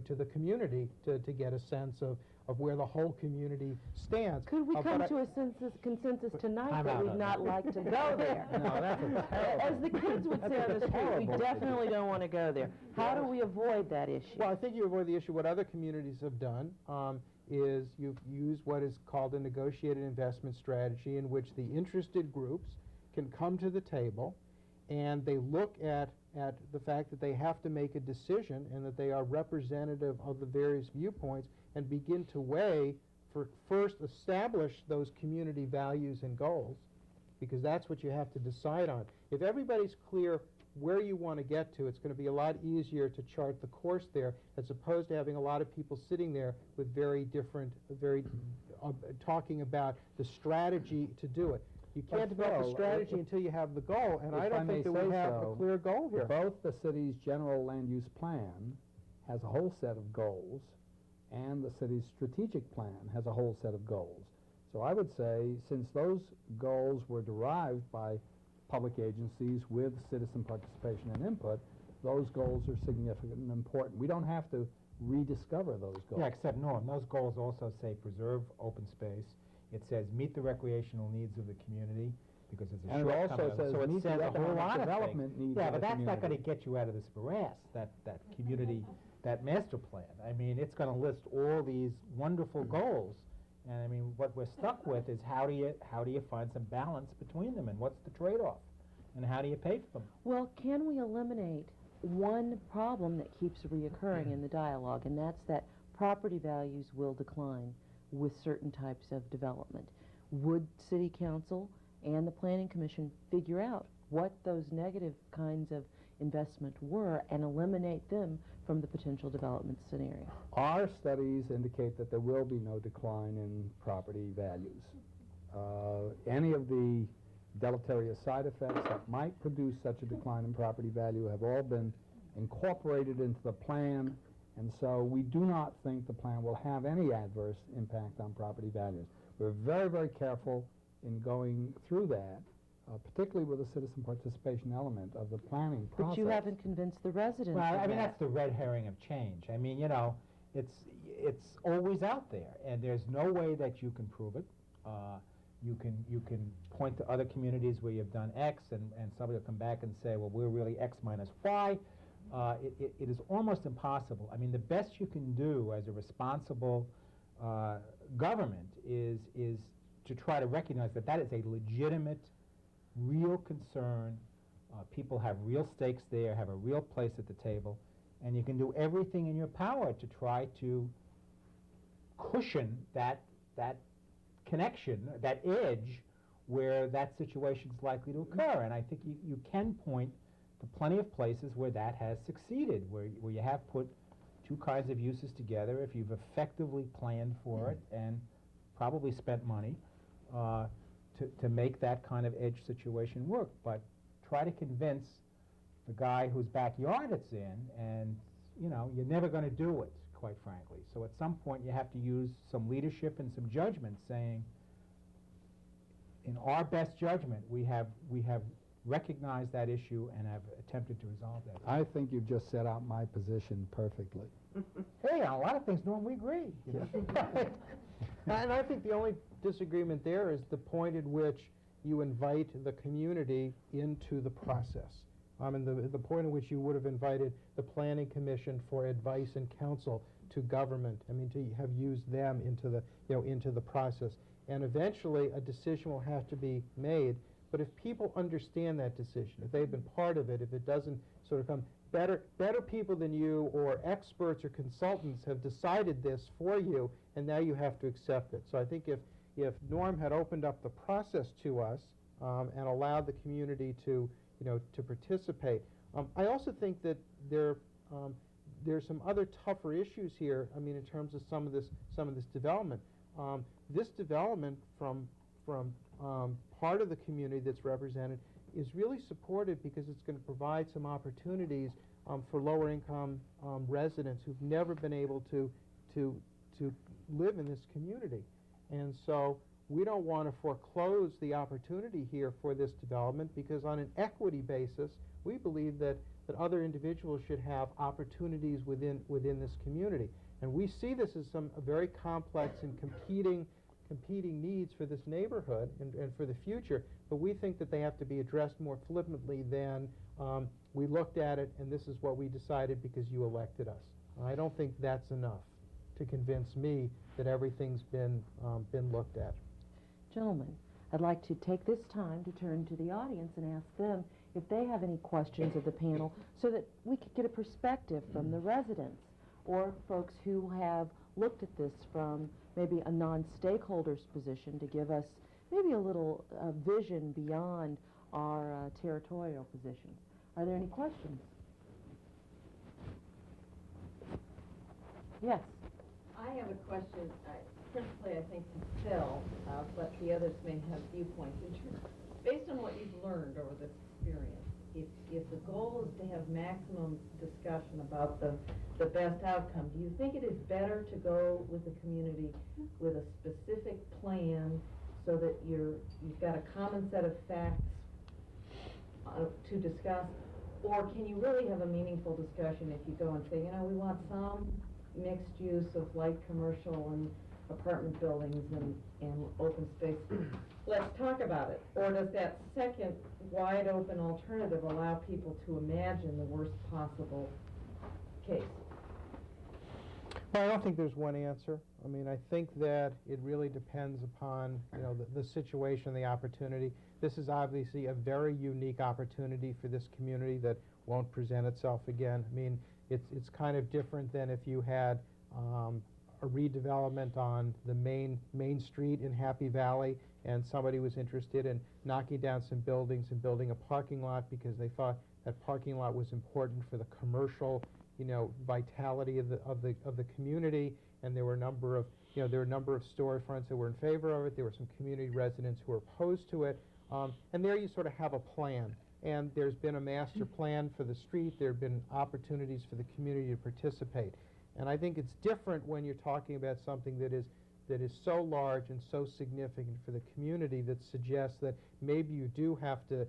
to the community to get a sense of where the whole community stands. Could we But come to a consensus tonight Time that out we'd on not like to go there? No, that's a terrible- As the kids would say on the street, we definitely don't want to go there. How do we avoid that issue? Well, I think you avoid the issue. What other communities have done is you've used what is called a negotiated investment strategy, in which the interested groups can come to the table and they look at the fact that they have to make a decision and that they are representative of the various viewpoints and begin to weigh first establish those community values and goals, because that's what you have to decide on. If everybody's clear where you want to get to, it's going to be a lot easier to chart the course there, as opposed to having a lot of people sitting there with very different, talking about the strategy to do it. You can't develop a Phil, strategy until you have the goal, and if I don't may think that we say have so, a clear goal here. Both the city's general land use plan has a whole set of goals, and the city's strategic plan has a whole set of goals. So I would say, since those goals were derived by public agencies with citizen participation and input, those goals are significant and important. We don't have to rediscover those goals. Yeah, except Norm, those goals also say preserve open space. It says meet the recreational needs of the community, because it's a And it shortcoming also of it. says So it meet the says a whole economic lot of development things. needs Yeah, of but the that's not going to community. get you out of this morass, that community, that master plan. I mean, it's going to list all these wonderful goals. And I mean, what we're stuck with is how do you find some balance between them, and what's the trade-off? And how do you pay for them? Well, can we eliminate one problem that keeps reoccurring in the dialogue, and that's that property values will decline with certain types of development? Would City Council and the Planning Commission figure out what those negative kinds of investment were and eliminate them from the potential development scenario. Our studies indicate that there will be no decline in property values. Any of the deleterious side effects that might produce such a decline in property value have all been incorporated into the plan, and so we do not think the plan will have any adverse impact on property values. We're very, very careful in going through that, particularly with the citizen participation element of the planning process. But you haven't convinced the residents Well, of I mean, that. that's the red herring of change. I mean, you know, it's always out there, and there's no way that you can prove it. You can point to other communities where you've done X, and somebody will come back and say, well, we're really X minus Y. It is almost impossible. I mean, the best you can do as a responsible government is to try to recognize that that is a legitimate, real concern. People have real stakes there, have a real place at the table, and you can do everything in your power to try to cushion that connection, that edge, where that situation is likely to occur. And I think you can point to plenty of places where that has succeeded, where you have put two kinds of uses together, if you've effectively planned for it and probably spent money to make that kind of edge situation work. But try to convince the guy whose backyard it's in, and you know, you're never going to do it, quite frankly. So at some point you have to use some leadership and some judgment, saying, in our best judgment, we have recognized that issue and have attempted to resolve that. I think you've just set out my position perfectly. Hey, on a lot of things, Norm, we agree. You know? And I think the only disagreement there is the point at which you invite the community into the process. And the point at which you would have invited the Planning Commission for advice and counsel to government. I mean, to have used them into the, into the process. And eventually, a decision will have to be made. But if people understand that decision, if they've been part of it, if it doesn't sort of come, better people than you or experts or consultants have decided this for you, and now you have to accept it. So I think if Norm had opened up the process to us and allowed the community to participate, I also think that there's some other tougher issues here. I mean, in terms of some of this development. This development from part of the community that's represented is really supported because it's going to provide some opportunities for lower income residents who've never been able to live in this community. And so we don't want to foreclose the opportunity here for this development, because on an equity basis, we believe that other individuals should have opportunities within this community. And we see this as a very complex and competing needs for this neighborhood and for the future, but we think that they have to be addressed more flippantly than we looked at it and this is what we decided because you elected us. I don't think that's enough to convince me that everything's been looked at. Gentlemen, I'd like to take this time to turn to the audience and ask them if they have any questions of the panel, so that we could get a perspective from the residents or folks who have looked at this from maybe a non-stakeholder's position, to give us maybe a little vision beyond our territorial position. Are there any questions? Yes. I have a question, principally I think to Phil, but the others may have viewpoints. Based on what you've learned over this experience, if the goal is to have maximum discussion about the best outcome, do you think it is better to go with the community with a specific plan so that you've got a common set of facts to discuss, or can you really have a meaningful discussion if you go and say, we want some mixed use of light commercial and apartment buildings and open space? Let's talk about it. Or does that second wide open alternative allow people to imagine the worst possible case? Well, I don't think there's one answer. I mean, I think that it really depends upon, the situation, the opportunity. This is obviously a very unique opportunity for this community that won't present itself again. I mean, it's kind of different than if you had a redevelopment on the main street in Happy Valley, and somebody was interested in knocking down some buildings and building a parking lot because they thought that parking lot was important for the commercial, vitality of the community. And there were a number of storefronts that were in favor of it. There were some community residents who were opposed to it. And there you sort of have a plan. And there's been a master plan for the street. There have been opportunities for the community to participate. And I think it's different when you're talking about something that is so large and so significant for the community, that suggests that maybe you do have to,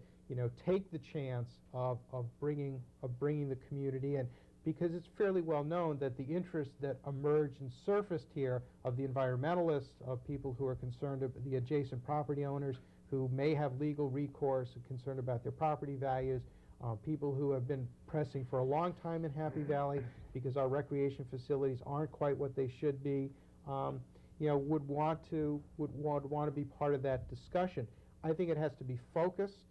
take the chance of bringing the community in, because it's fairly well known that the interest that emerged and surfaced here of the environmentalists, of people who are concerned about the adjacent property owners who may have legal recourse and concerned about their property values, people who have been pressing for a long time in Happy Valley because our recreation facilities aren't quite what they should be, would want to be part of that discussion. I think it has to be focused.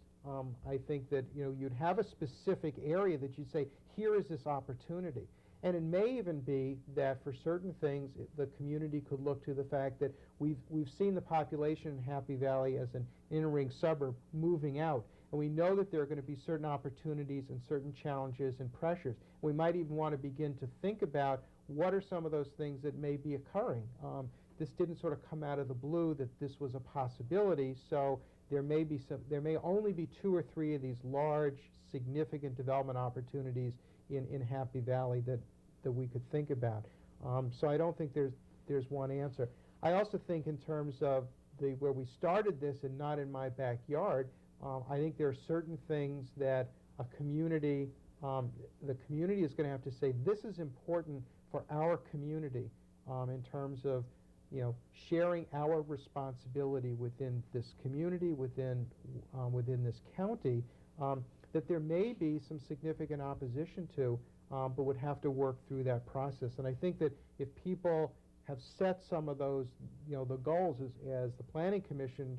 I think that you'd have a specific area that you'd say, here is this opportunity. And it may even be that for certain things, the community could look to the fact that we've seen the population in Happy Valley as an inner-ring suburb moving out. And we know that there are going to be certain opportunities and certain challenges and pressures. We might even want to begin to think about what are some of those things that may be occurring. This didn't sort of come out of the blue that this was a possibility, so there may only be 2 or 3 of these large, significant development opportunities in Happy Valley that we could think about. So I don't think there's one answer. I also think in terms of where we started this and not in my backyard, I think there are certain things that the community is going to have to say, this is important for our community in terms of sharing our responsibility within this community, within this county, that there may be some significant opposition to, but would have to work through that process. And I think that if people have set some of those, the goals as the Planning Commission,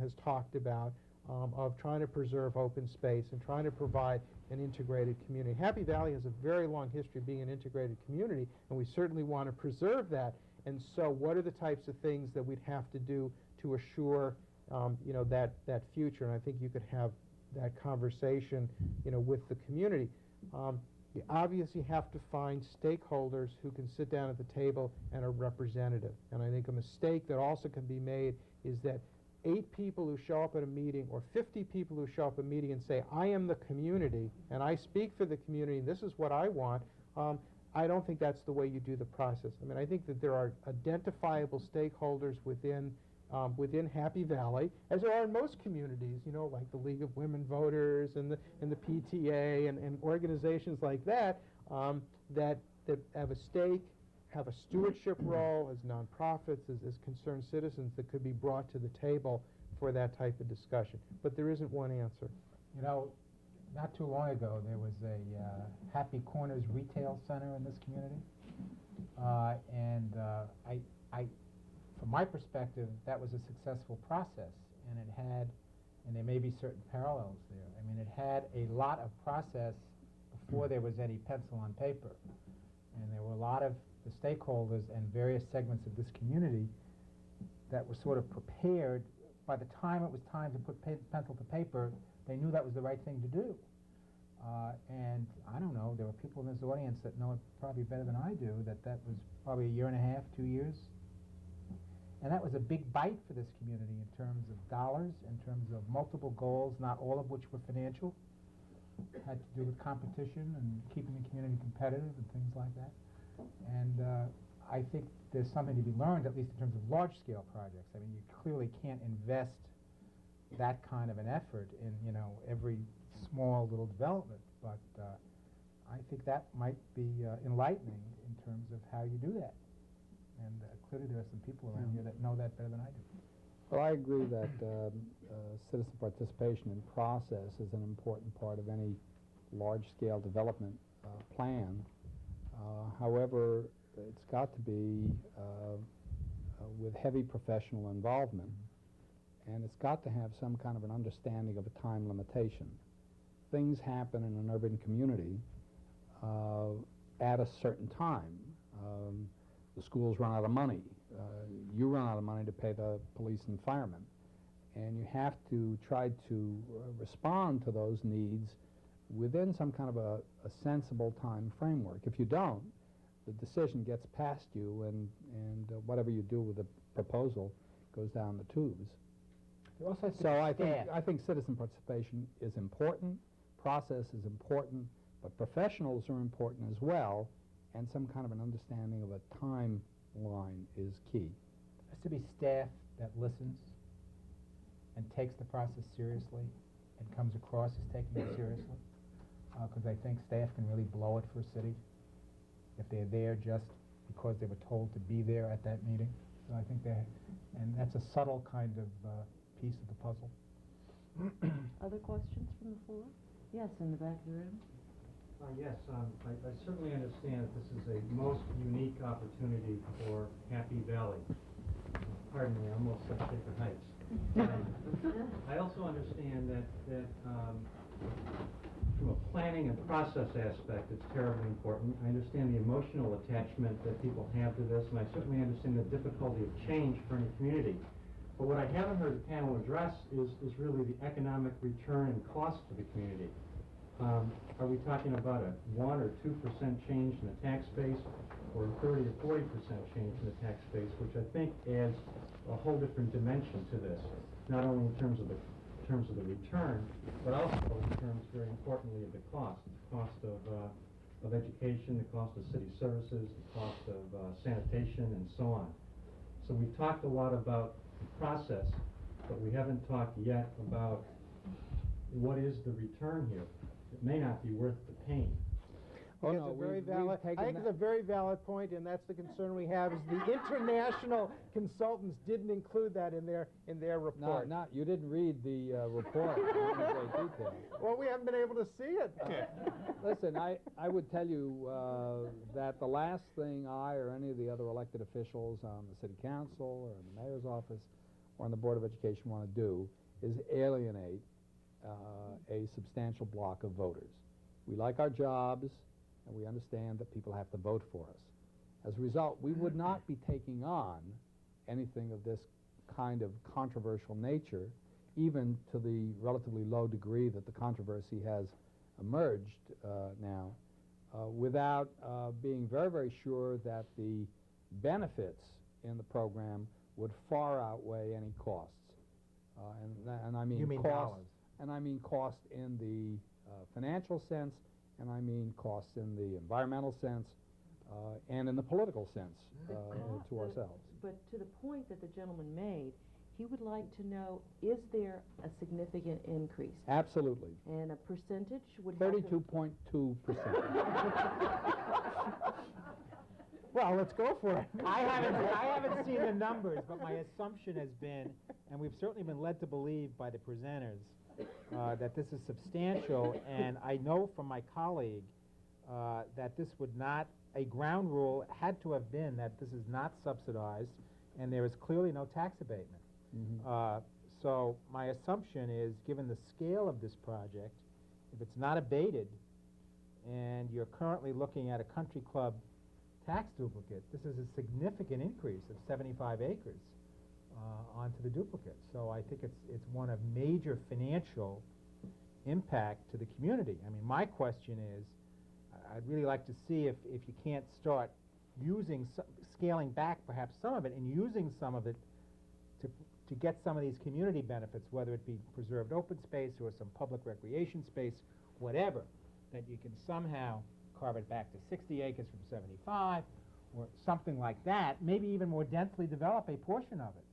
has talked about, of trying to preserve open space and trying to provide an integrated community. Happy Valley has a very long history of being an integrated community, and we certainly want to preserve that. And so what are the types of things that we'd have to do to assure, that future? And I think you could have that conversation, with the community. You obviously have to find stakeholders who can sit down at the table and are representative. And I think a mistake that also can be made is that 8 people who show up at a meeting or 50 people who show up at a meeting and say, I am the community and I speak for the community and this is what I want, I don't think that's the way you do the process. I mean, I think that there are identifiable stakeholders within Happy Valley, as there are in most communities, like the League of Women Voters and the PTA and organizations like that, that have a stake, have a stewardship role as nonprofits, as concerned citizens that could be brought to the table for that type of discussion. But there isn't one answer. Not too long ago, there was a Happy Corners retail center in this community. From my perspective, that was a successful process, and there may be certain parallels there. I mean, it had a lot of process before there was any pencil on paper. And there were a lot of the stakeholders and various segments of this community that were sort of prepared. By the time it was time to put pencil to paper, they knew that was the right thing to do. And I don't know, there were people in this audience that know it probably better than I do, that was probably 1.5 years, 2 years. And that was a big bite for this community in terms of dollars, in terms of multiple goals, not all of which were financial. It had to do with competition and keeping the community competitive and things like that. And I think there's something to be learned, at least in terms of large-scale projects. I mean, you clearly can't invest that kind of an effort in, every small little development. But I think that might be enlightening in terms of how you do that. And clearly there are some people around here that know that better than I do. Well, I agree that citizen participation in process is an important part of any large-scale development plan. However, it's got to be with heavy professional involvement, and it's got to have some kind of an understanding of a time limitation. Things happen in an urban community at a certain time. the schools run out of money. You run out of money to pay the police and firemen. And you have to try to respond to those needs within some kind of a sensible time framework. If you don't, the decision gets past you, and whatever you do with the proposal goes down the tubes. There also has to So be I think citizen participation is important, process is important, but professionals are important as well, and some kind of an understanding of a timeline is key. There has to be staff that listens and takes the process seriously and comes across as taking it seriously. Because I think staff can really blow it for a city if they're there just because they were told to be there at that meeting. So I think and that's a subtle kind of piece of the puzzle. Other questions from the floor? Yes, in the back of the room. Yes, I certainly understand that this is a most unique opportunity for Happy Valley. Pardon me, I almost said Shaker Heights. I also understand that from a planning and process aspect, it's terribly important. I understand the emotional attachment that people have to this, and I certainly understand the difficulty of change for any community. But what I haven't heard the panel address is really the economic return and cost to the community. Are we talking about a 1 or 2% change in the tax base, or a 30 or 40% change in the tax base, which I think adds a whole different dimension to this, not only in terms of the return, but also in terms, very importantly, of the cost of education, the cost of city services, the cost of sanitation, and so on. So we've talked a lot about the process, but we haven't talked yet about what is the return here. It may not be worth the pain. Oh, It's no, a very we've valid, taken I think it's a very valid point, and that's the concern we have, is the international consultants didn't include that in their report. You didn't read the report in great detail. Well, we haven't been able to see it. Listen, I would tell you that the last thing I or any of the other elected officials on the city council or in the mayor's office or on the Board of Education want to do is alienate a substantial block of voters. We like our jobs, and we understand that people have to vote for us. As a result, we would not be taking on anything of this kind of controversial nature, even to the relatively low degree that the controversy has emerged now, without being very, very sure that the benefits in the program would far outweigh any costs. And I mean You mean costs, dollars. and I mean cost in the financial sense, and I mean costs in the environmental sense, and in the political sense to ourselves. But to the point that the gentleman made, he would like to know, is there a significant increase? Absolutely. And a percentage would have to... 32.2%. Well, let's go for it. I haven't seen the numbers, but my assumption has been, and we've certainly been led to believe by the presenters, that this is substantial, and I know from my colleague that this would not, a ground rule had to have been that this is not subsidized, and there is clearly no tax abatement. Mm-hmm. So my assumption is, given the scale of this project, if it's not abated, and you're currently looking at a country club tax duplicate, this is a significant increase of 75 acres onto the duplicate. So I think it's one of major financial impact to the community. I mean, my question is, I'd really like to see if you can't start using, scaling back perhaps some of it, and using some of it to get some of these community benefits, whether it be preserved open space or some public recreation space, whatever, that you can somehow carve it back to 60 acres from 75, or something like that, maybe even more densely develop a portion of it,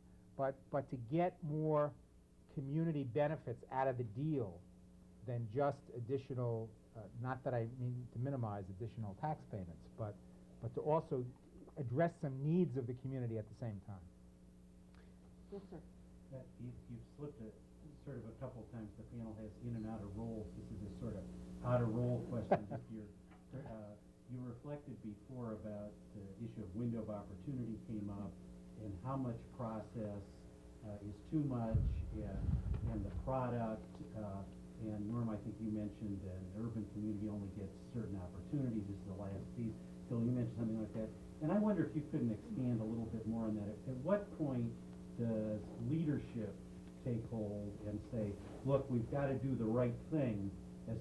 but to get more community benefits out of the deal than just additional, not that I mean to minimize additional tax payments, but to also address some needs of the community at the same time. Yes, sir. You've slipped sort of a couple of times. The panel has in and out of roles. This is a sort of out of role question. You reflected before about the issue of window of opportunity came up, and how much process is too much, and the product and Norm, I think you mentioned an urban community only gets certain opportunities. This is the last piece. Phil, you mentioned something like that. And I wonder if you couldn't expand a little bit more on that. At what point does leadership take hold and say, look, we've got to do the right thing as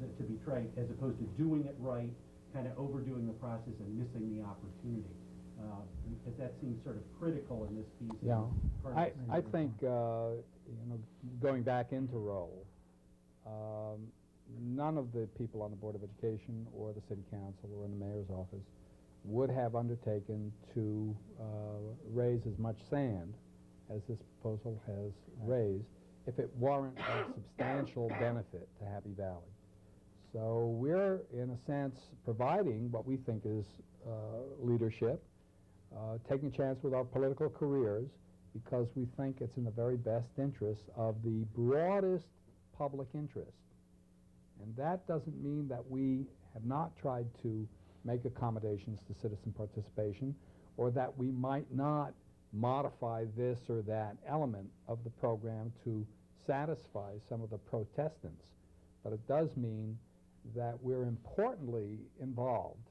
opposed to doing it right, kind of overdoing the process and missing the opportunity? Because that seems sort of critical in this piece. Yeah, I think, going back into role, none of the people on the Board of Education or the City Council or in the Mayor's office would have undertaken to raise as much sand as this proposal has raised if it weren't of substantial benefit to Happy Valley. So we're, in a sense, providing what we think is leadership, taking a chance with our political careers because we think it's in the very best interest of the broadest public interest. And that doesn't mean that we have not tried to make accommodations to citizen participation or that we might not modify this or that element of the program to satisfy some of the protestants. But it does mean that we're importantly involved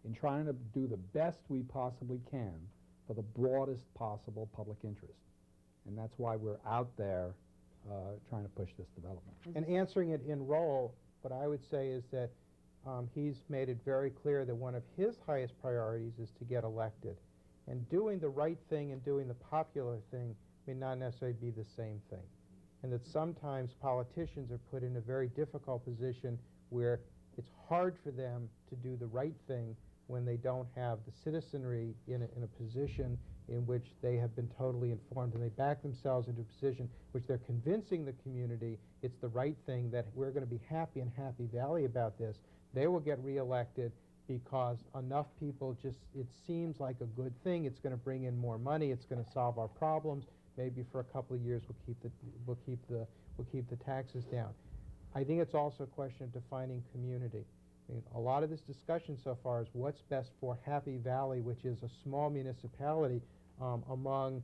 in trying to do the best we possibly can for the broadest possible public interest. And that's why we're out there trying to push this development. And answering it in role, what I would say is that he's made it very clear that one of his highest priorities is to get elected. And doing the right thing and doing the popular thing may not necessarily be the same thing. And that sometimes politicians are put in a very difficult position where it's hard for them to do the right thing when they don't have the citizenry in a position in which they have been totally informed and they back themselves into a position which they're convincing the community it's the right thing, that we're going to be happy in Happy Valley about this. They will get reelected because enough people just, it seems like a good thing, it's going to bring in more money, it's going to solve our problems, maybe for a couple of years we'll keep the taxes down. I think it's also a question of defining community. I mean, a lot of this discussion so far is what's best for Happy Valley, which is a small municipality among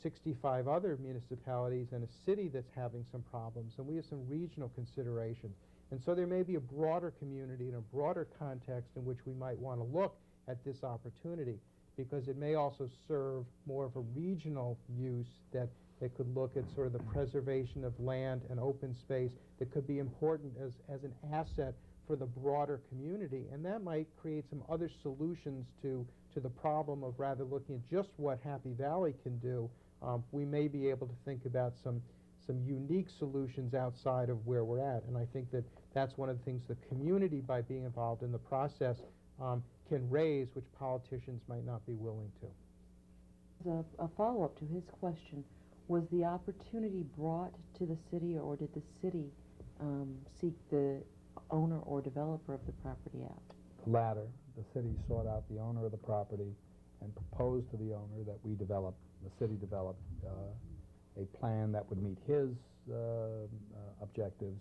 65 other municipalities and a city that's having some problems, and we have some regional considerations. And so there may be a broader community and a broader context in which we might want to look at this opportunity, because it may also serve more of a regional use that could look at sort of the preservation of land and open space that could be important as an asset for the broader community. And that might create some other solutions to the problem of rather looking at just what Happy Valley can do. We may be able to think about some unique solutions outside of where we're at. And I think that that's one of the things the community, by being involved in the process, can raise, which politicians might not be willing to. As a follow-up to his question, was the opportunity brought to the city, or did the city seek the owner or developer of the property out? The latter. The city sought out the owner of the property and proposed to the owner that we develop, the city develop, a plan that would meet his objectives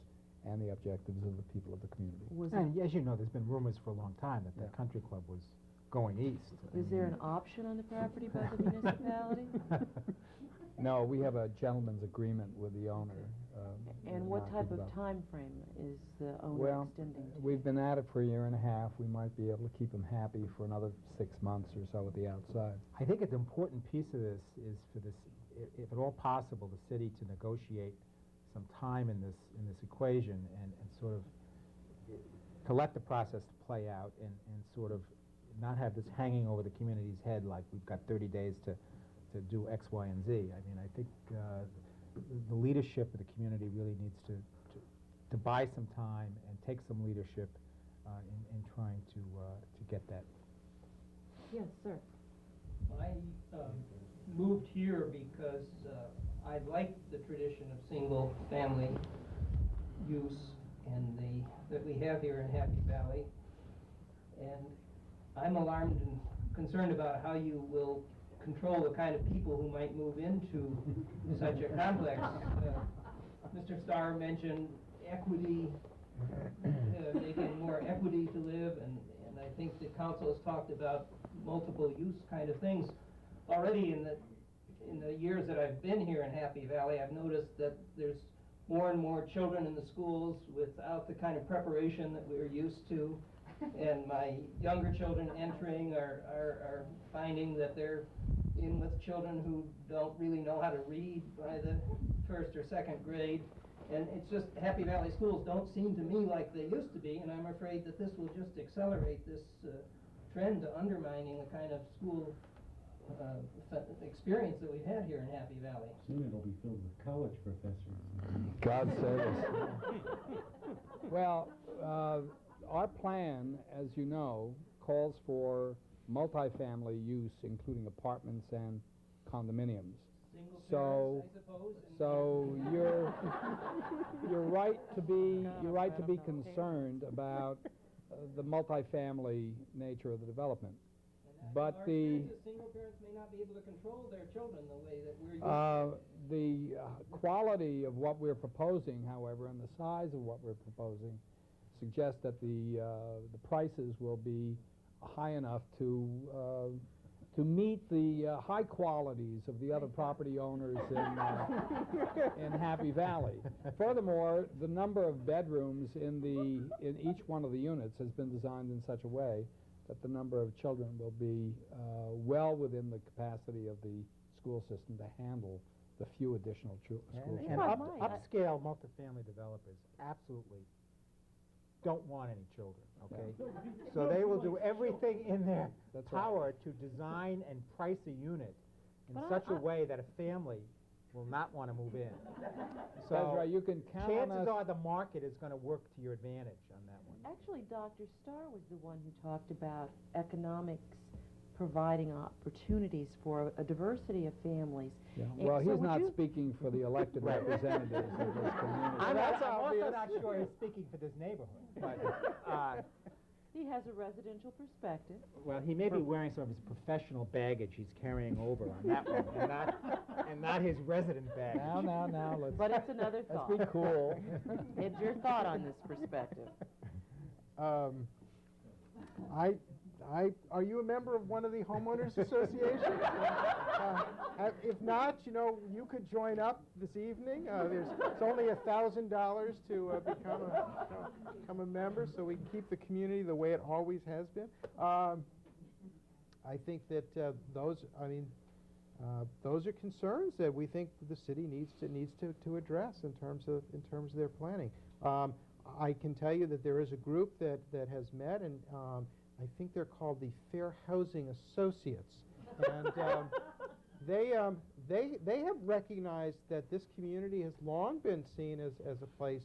and the objectives of the people of the community. And as you know, there's been rumors for a long time that the country club was going east. Is there an option on the property by the municipality? No, we have a gentleman's agreement with the owner. And what not to type of develop. time frame is the owner Well, extending to? we've been at it for a year and a half. We might be able to keep him happy for another 6 months or so at the outside. I think an important piece of this is for this, if at all possible, the city to negotiate some time in this equation and sort of to let the process play out and sort of not have this hanging over the community's head like we've got 30 days to do X, Y, and Z. I mean, I think the leadership of the community really needs to buy some time and take some leadership in trying to get that. Yes, sir. I moved here because I like the tradition of single-family use that we have here in Happy Valley, and I'm alarmed and concerned about how you will control the kind of people who might move into such a complex. Mr. Starr mentioned equity, making more equity to live, and I think the council has talked about multiple use kind of things. Already in the years that I've been here in Happy Valley, I've noticed that there's more and more children in the schools without the kind of preparation that we're used to. And my younger children entering are finding that they're in with children who don't really know how to read by the first or second grade. And it's just, Happy Valley schools don't seem to me like they used to be, and I'm afraid that this will just accelerate this trend to undermining the kind of school experience that we've had here in Happy Valley. Soon it'll be filled with college professors. God save us. Well, our plan, as you know, calls for multifamily use, including apartments and condominiums. Single So, parents, I suppose. and- so you're right to be concerned about the multifamily nature of the development. And But our the experience is single parents may not be able to control their children the way that we're used to. the quality of what we're proposing, however, and the size of what we're proposing suggests that the prices will be high enough to meet the high qualities of the other property owners in Happy Valley. Furthermore, the number of bedrooms in each one of the units has been designed in such a way that the number of children will be well within the capacity of the school system to handle the few additional school children. And Well, mine, upscale multifamily developers absolutely don't want any children, okay? So they will do everything in their That's right. power to design and price a unit in But such a way that a family will not want to move in. That's So right. You can count on chances us. are the market is going to work to your advantage on that one. Actually, Dr. Starr was the one who talked about economics providing opportunities for a diversity of families. Yeah, And well, so he's would not you- speaking for the elected representatives of this community. I'm That's also obvious. not sure he's speaking for this neighborhood, but, He has a residential perspective. well, he may be wearing some of his professional baggage he's carrying over on that one, and not his resident baggage. Now, let's. But it's another thought. Let's be cool. It's your thought on this perspective. Are you a member of one of the homeowners associations? If not, you could join up this evening. It's only $1,000 to become a member, so we can keep the community the way it always has been. I think that those are concerns that we think the city needs to address in terms of their planning. I can tell you that there is a group that has met, and I think they're called the Fair Housing Associates, and they have recognized that this community has long been seen as a place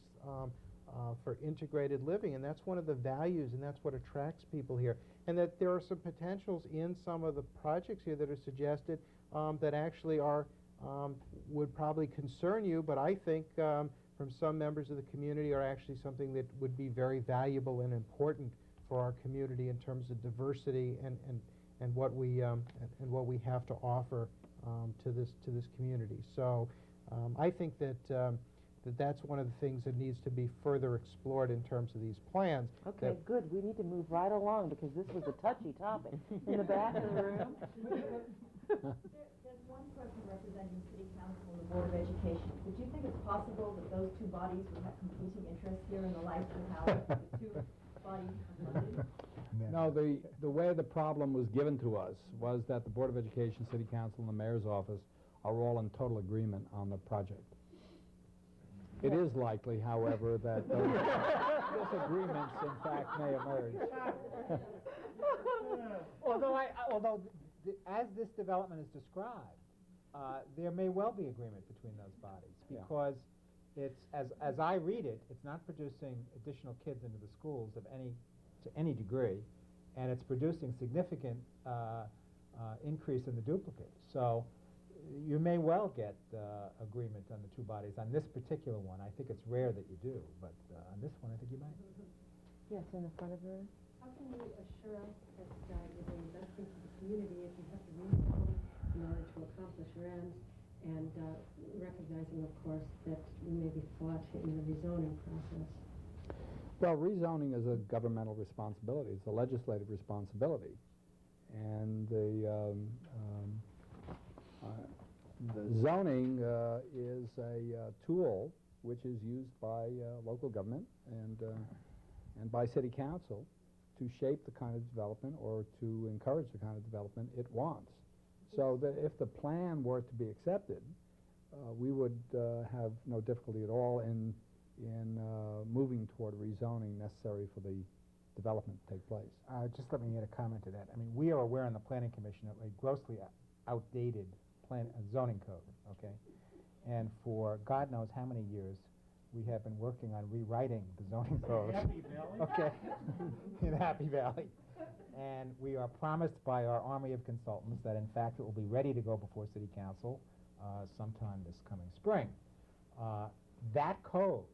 for integrated living, and that's one of the values, and that's what attracts people here, and that there are some potentials in some of the projects here that are suggested that actually would probably concern you, but I think from some members of the community are actually something that would be very valuable and important for our community in terms of diversity and what we have to offer to this community. So I think that's one of the things that needs to be further explored in terms of these plans. Okay, good. We need to move right along because this was a touchy topic. In the back of the room. There's one person representing City Council and the Board of Education. Would you think it's possible that those two bodies would have competing interests here in the life and how the two bodies confronted? No, the way the problem was given to us was that the Board of Education, City Council, and the Mayor's office are all in total agreement on the project. It is likely, however, that those disagreements, in fact, may emerge. Although as this development is described, there may well be agreement between those bodies, Yeah. because it's, as I read it, it's not producing additional kids into the schools to any degree, and it's producing significant increase in the duplicates. So you may well get agreement on the two bodies on this particular one. I think it's rare that you do, but on this one I think you might. Yes, in the front of the room. How can you assure us that you're doing the best thing for the community if you have to rezone in order to accomplish your ends, and recognizing, of course, that you may be fought in the rezoning process? Well, rezoning is a governmental responsibility. It's a legislative responsibility. And the zoning is a tool which is used by local government and by city council to shape the kind of development or to encourage the kind of development it wants. So that if the plan were to be accepted, we would have no difficulty at all in moving toward rezoning necessary for the development to take place. Just let me add a comment to that. I mean, we are aware in the Planning Commission of a grossly outdated zoning code, okay? And for God knows how many years, we have been working on rewriting the zoning code. Happy Valley? Okay, in Happy Valley. And we are promised by our army of consultants that in fact it will be ready to go before City Council sometime this coming spring. That code,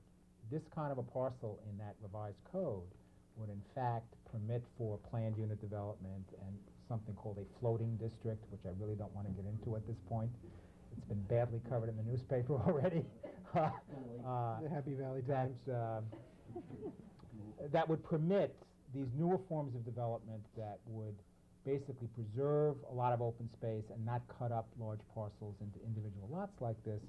this kind of a parcel in that revised code, would in fact permit for planned unit development and something called a floating district, which I really don't want to get into at this point. It's been badly covered in the newspaper already. The Happy Valley Times. That would permit these newer forms of development that would basically preserve a lot of open space and not cut up large parcels into individual lots like this,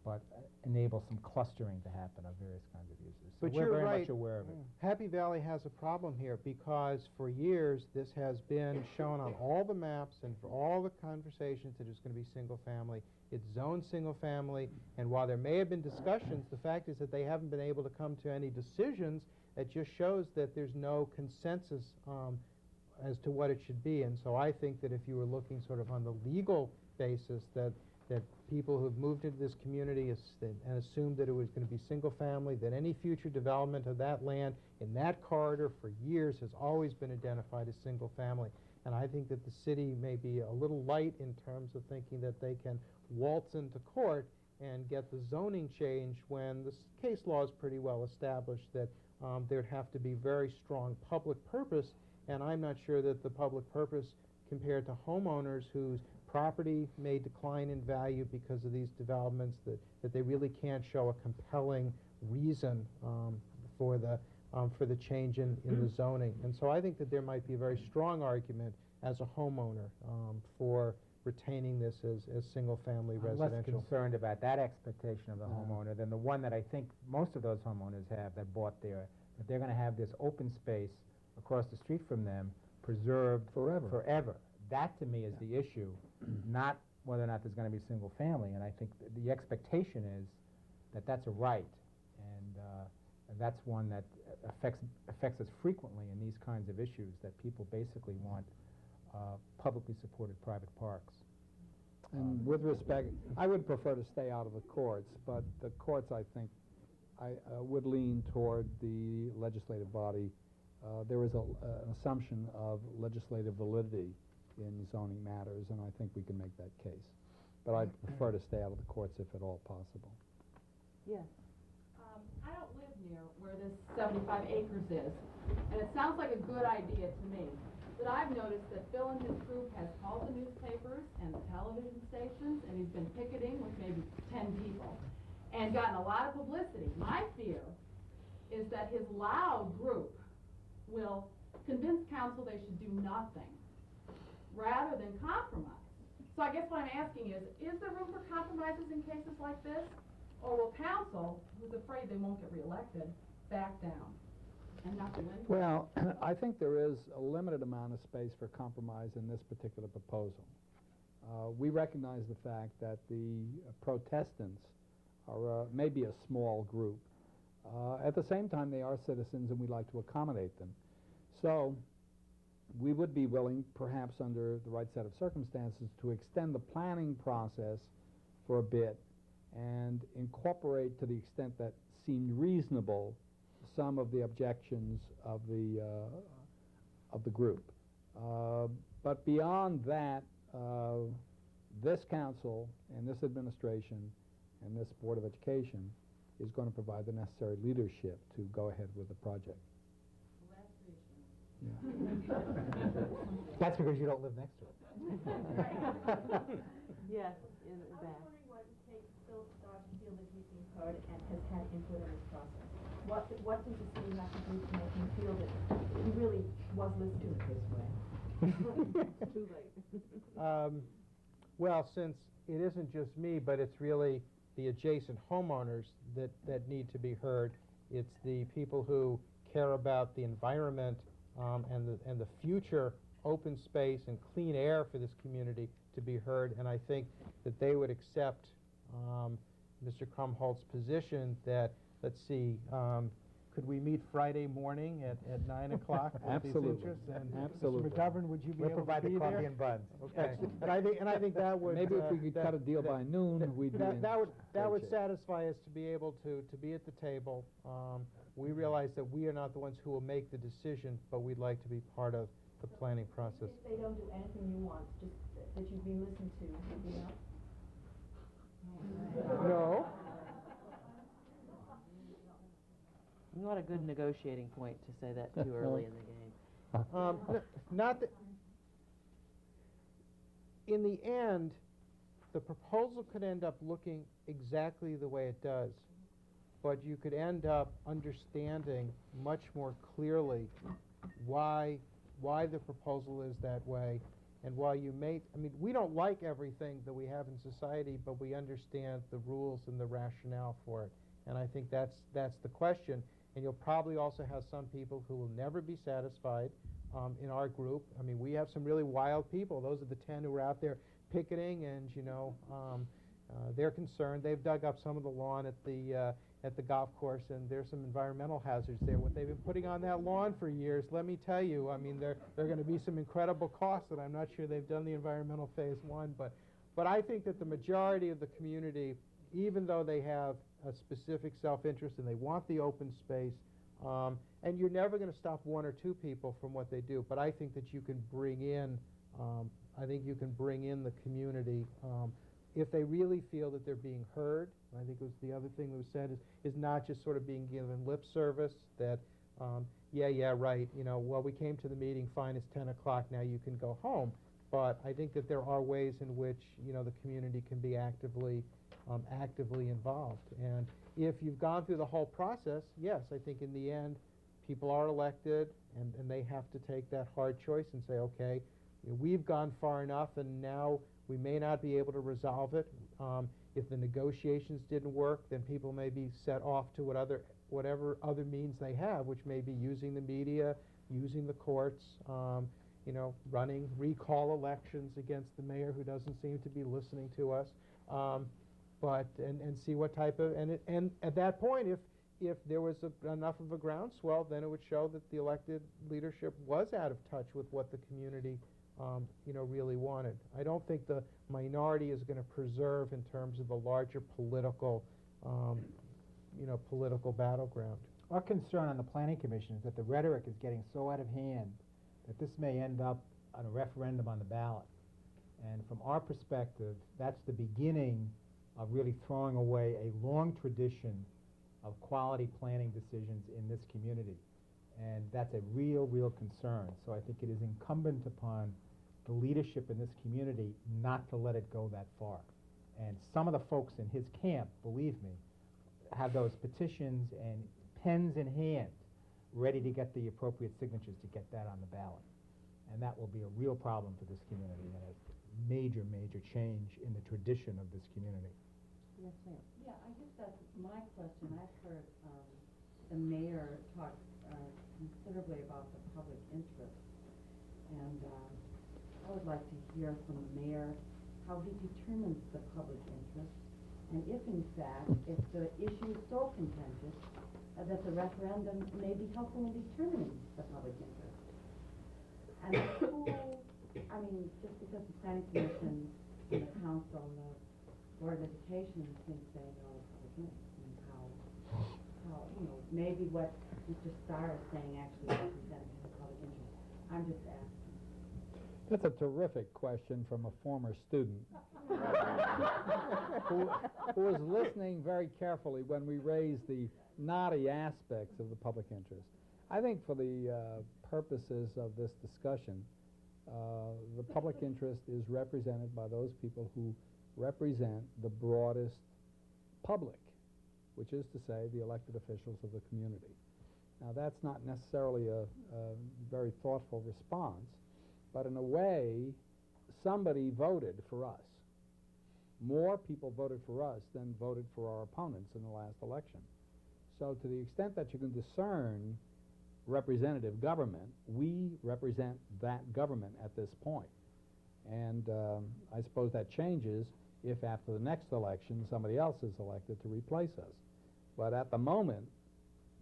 but enable some clustering to happen of various kinds of uses. So But we're you're very right. much aware of it. Happy Valley has a problem here because for years this has been shown on all the maps and for all the conversations that it's going to be single family. It's zoned single family, and while there may have been discussions, the fact is that they haven't been able to come to any decisions. That just shows that there's no consensus as to what it should be. And so I think that if you were looking sort of on the legal basis that people who've moved into this community and assumed that it was going to be single family, that any future development of that land in that corridor for years has always been identified as single family. And I think that the city may be a little light in terms of thinking that they can waltz into court and get the zoning change when the case law is pretty well established that there'd have to be very strong public purpose, and I'm not sure that the public purpose compared to homeowners whose property may decline in value because of these developments, that they really can't show a compelling reason for the change in the zoning. And so I think that there might be a very strong argument as a homeowner for retaining this as single-family residential. I'm less concerned about that expectation of the homeowner than the one that I think most of those homeowners have that bought there, that they're going to have this open space across the street from them preserved forever. That, to me, is the issue, not whether or not there's going to be single family. And I think the expectation is that that's a right, and that's one that affects us frequently in these kinds of issues, that people basically want publicly supported private parks. And with respect, I would prefer to stay out of the courts, but the courts, I think, I would lean toward the legislative body. There is an assumption of legislative validity in zoning matters, and I think we can make that case. But I'd prefer to stay out of the courts if at all possible. Yes. I don't live near where this 75 acres is, and it sounds like a good idea to me. But I've noticed that Phil and his group has called the newspapers and the television stations, and he's been picketing with maybe 10 people and gotten a lot of publicity. My fear is that his loud group will convince council they should do nothing rather than compromise. So I guess what I'm asking is there room for compromises in cases like this? Or will council, who's afraid they won't get reelected, back down and not win? Well, I think there is a limited amount of space for compromise in this particular proposal. We recognize the fact that the protestants are maybe a small group. At the same time, they are citizens, and we'd like to accommodate them. So we would be willing, perhaps under the right set of circumstances, to extend the planning process for a bit and incorporate, to the extent that seemed reasonable, some of the objections of the group. But beyond that, this council and this administration and this Board of Education is going to provide the necessary leadership to go ahead with the project. Yeah. That's because you don't live next to it. Yes, in the back. I was wondering what it takes Phil to feel that he's being heard and has had input in this process. What does the city have to do to make him feel that he really was listened to this way? It's too late. Well, since it isn't just me, but it's really the adjacent homeowners that need to be heard. It's the people who care about the environment and the future open space and clean air for this community to be heard. And I think that they would accept Mr. Krumholtz's position that, let's see, could we meet Friday morning at 9 o'clock with Absolutely. these interests? And Absolutely. Mr. McGovern, would you be we'll able to provide be the coffee there? and buns. Okay. And I think that would Maybe if we could cut a deal by noon, we'd be in that would great shape. satisfy us to be able to be at the table. We realize that we are not the ones who will make the decision, but we'd like to be part of the planning process. If they don't do anything you want, just that you be listened to, you know? No. Not a good negotiating point to say that too early in the game. Not that. In the end, the proposal could end up looking exactly the way it does, but you could end up understanding much more clearly why the proposal is that way, and why you may. I mean, we don't like everything that we have in society, but we understand the rules and the rationale for it, and I think that's the question. And you'll probably also have some people who will never be satisfied in our group. I mean, we have some really wild people. Those are the 10 who are out there picketing, and they're concerned. They've dug up some of the lawn at the golf course, and there's some environmental hazards there. What they've been putting on that lawn for years, let me tell you, I mean, there are going to be some incredible costs, and I'm not sure they've done the environmental phase one. But I think that the majority of the community, even though they have a specific self-interest and they want the open space, and you're never going to stop one or two people from what they do, but I think that you can bring in, the community if they really feel that they're being heard. I think it was the other thing that was said is not just sort of being given lip service that, yeah, right, well, we came to the meeting, fine, it's 10 o'clock, now you can go home. But I think that there are ways in which, the community can be actively involved. And if you've gone through the whole process, yes, I think in the end, people are elected, and they have to take that hard choice and say, okay, we've gone far enough, and now we may not be able to resolve it. If the negotiations didn't work, then people may be set off to whatever other means they have, which may be using the media, using the courts, running recall elections against the mayor who doesn't seem to be listening to us. And see what type of, and at that point, if there was enough of a groundswell, then it would show that the elected leadership was out of touch with what the community, really wanted. I don't think the minority is going to preserve in terms of the larger political, political battleground. Our concern on the Planning Commission is that the rhetoric is getting so out of hand that this may end up on a referendum on the ballot. And from our perspective, that's the beginning of really throwing away a long tradition of quality planning decisions in this community. And that's a real concern. So I think it is incumbent upon the leadership in this community not to let it go that far. And some of the folks in his camp, believe me, have those petitions and pens in hand ready to get the appropriate signatures to get that on the ballot. And that will be a real problem for this community and a major change in the tradition of this community. Yes, ma'am. Yeah, I guess that's my question. I've heard the mayor talk considerably about the public interest, and I would like to hear from the mayor how he determines the public interest, and if in fact, if the issue is so contentious that the referendum may be helpful in determining the public interest. And who, I mean, just because the Planning Commission and the council and the Board of Education thinks they know the public interest, and how, maybe what Mr. Starr is saying actually represents the public interest. I'm just asking. That's a terrific question from a former student who was listening very carefully when we raised the knotty aspects of the public interest. I think for the purposes of this discussion, the public interest is represented by those people who represent the broadest public, which is to say the elected officials of the community. Now that's not necessarily a very thoughtful response, but in a way, somebody voted for us. more people voted for us than voted for our opponents in the last election. So to the extent that you can discern representative government, we represent that government at this point. And I suppose that changes if after the next election somebody else is elected to replace us. But at the moment,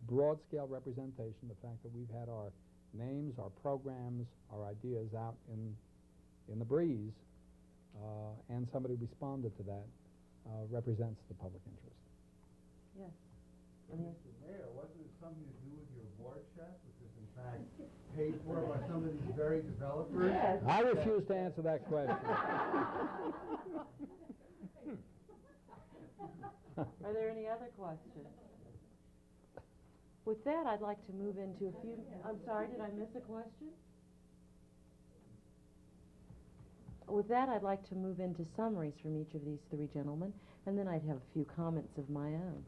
broad-scale representation, the fact that we've had our names, our programs, our ideas out in the breeze, and somebody responded to that, represents the public interest. Yes. Mr. Mayor, wasn't it something to do with your war chest, which is in fact paid for by some of these very developers? Yes. I refuse to answer that question. Are there any other questions? With that, I'd like to move into a few, I'm sorry, did I miss a question? With that, I'd like to move into summaries from each of these three gentlemen, and then I'd have a few comments of my own.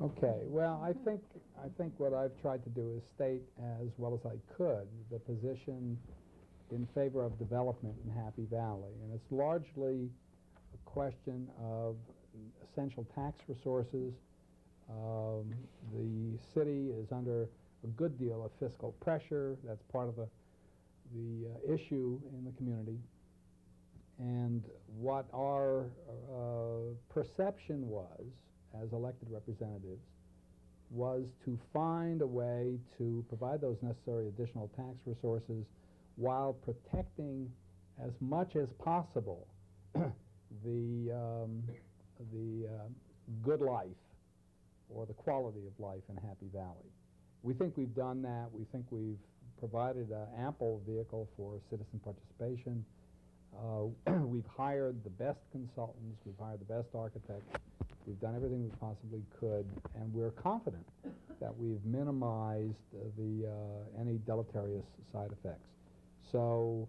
Okay, well, I think what I've tried to do is state as well as I could the position in favor of development in Happy Valley, and it's largely a question of essential tax resources. The city is under a good deal of fiscal pressure. That's part of the issue in the community. And what our perception was, as elected representatives, was to find a way to provide those necessary additional tax resources while protecting as much as possible the good life or the quality of life in Happy Valley. We think we've done that. We think we've provided an ample vehicle for citizen participation. We've hired the best consultants. We've hired the best architects. We've done everything we possibly could, and we're confident that we've minimized any deleterious side effects. So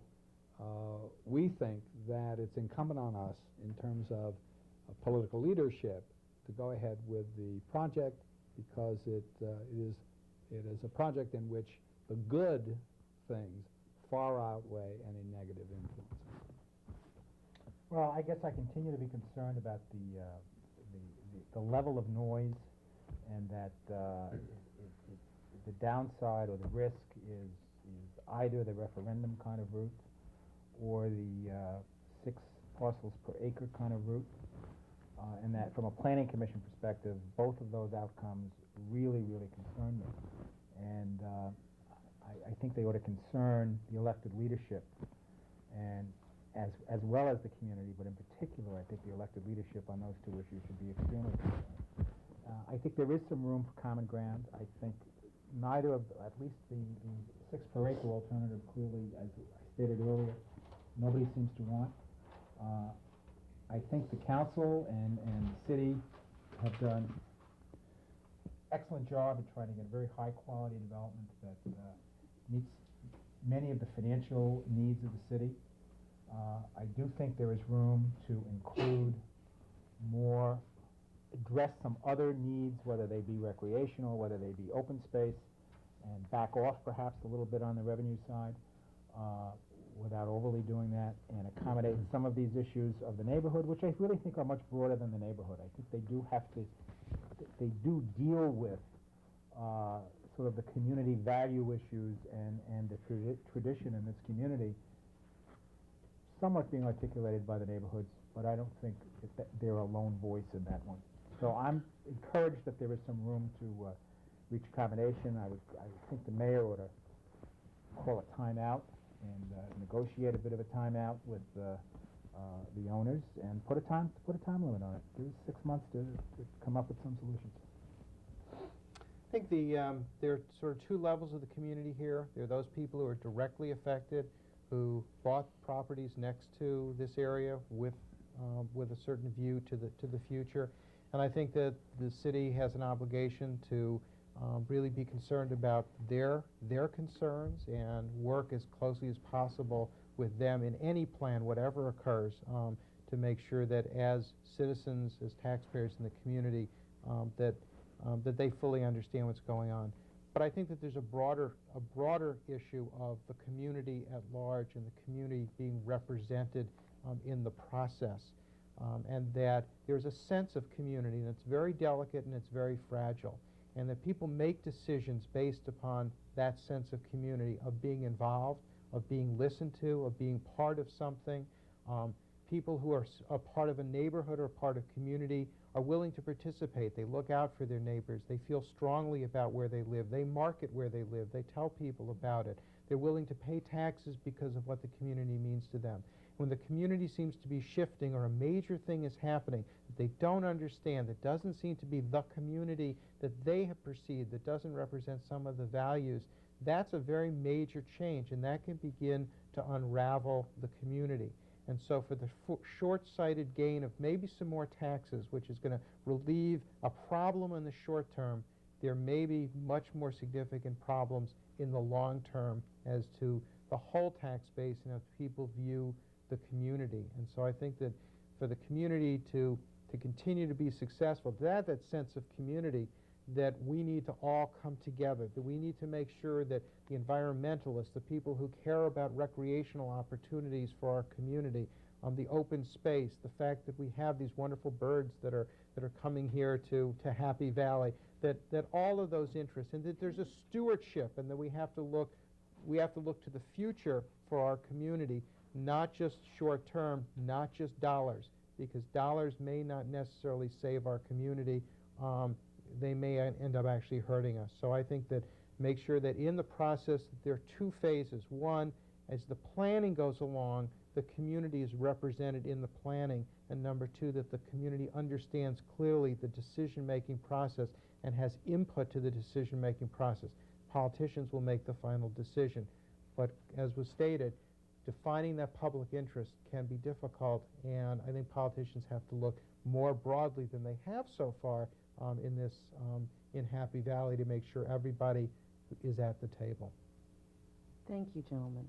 we think that it's incumbent on us in terms of political leadership to go ahead with the project, because it is a project in which the good things far outweigh any negative influences. Well, I guess I continue to be concerned about the level of noise, and that the downside or the risk is either the referendum kind of route or the 6 parcels per acre kind of route. And that from a planning commission perspective, both of those outcomes really, really concern me. And I think they ought to concern the elected leadership, and as well as the community, but in particular, I think the elected leadership on those 2 issues should be extremely concerned. I think there is some room for common ground. I think neither of, at least the 6 per acre alternative, clearly, as I stated earlier, nobody seems to want. I think the council and the city have done excellent job in trying to get very high quality development that meets many of the financial needs of the city. I do think there is room to include more, address some other needs, whether they be recreational, whether they be open space, and back off perhaps a little bit on the revenue side without overly doing that, and accommodate some of these issues of the neighborhood, which I really think are much broader than the neighborhood. I think they do deal with sort of the community value issues and the tradition in this community, somewhat being articulated by the neighborhoods, but I don't think that they're a lone voice in that one. So I'm encouraged that there is some room to reach accommodation. I would think the mayor ought to call a timeout and negotiate a bit of a timeout with the owners and put a time limit on it. Give us 6 months to come up with some solutions. I think there are sort of 2 levels of the community here. There are those people who are directly affected, who bought properties next to this area with a certain view to the future, and I think that the city has an obligation to really be concerned about their concerns and work as closely as possible with them in any plan, whatever occurs, to make sure that as citizens, as taxpayers in the community, that they fully understand what's going on. But I think that there's a broader issue of the community at large and the community being represented in the process, and that there's a sense of community, and it's very delicate and it's very fragile, and that people make decisions based upon that sense of community, of being involved, of being listened to, of being part of something. People who are a part of a neighborhood or part of community are willing to participate. They look out for their neighbors. They feel strongly about where they live. They market where they live. They tell people about it. They're willing to pay taxes because of what the community means to them. When the community seems to be shifting or a major thing is happening that they don't understand, that doesn't seem to be the community that they have perceived, that doesn't represent some of the values, that's a very major change, and that can begin to unravel the community. And so for the short-sighted gain of maybe some more taxes, which is going to relieve a problem in the short term, there may be much more significant problems in the long term as to the whole tax base and how people view the community. And so I think that for the community to continue to be successful, that sense of community, that we need to all come together, that we need to make sure that the environmentalists, the people who care about recreational opportunities for our community, the open space, the fact that we have these wonderful birds that are coming here to Happy Valley, that all of those interests, and that there's a stewardship, and that we have to look to the future for our community, not just short term, not just dollars, because dollars may not necessarily save our community. They may end up actually hurting us. So I think that make sure that in the process that there are two phases. One, as the planning goes along, the community is represented in the planning, and number two, that the community understands clearly the decision-making process and has input to the decision-making process. Politicians will make the final decision, but as was stated, defining that public interest can be difficult, and I think politicians have to look more broadly than they have so far in Happy Valley to make sure everybody is at the table. Thank you, gentlemen.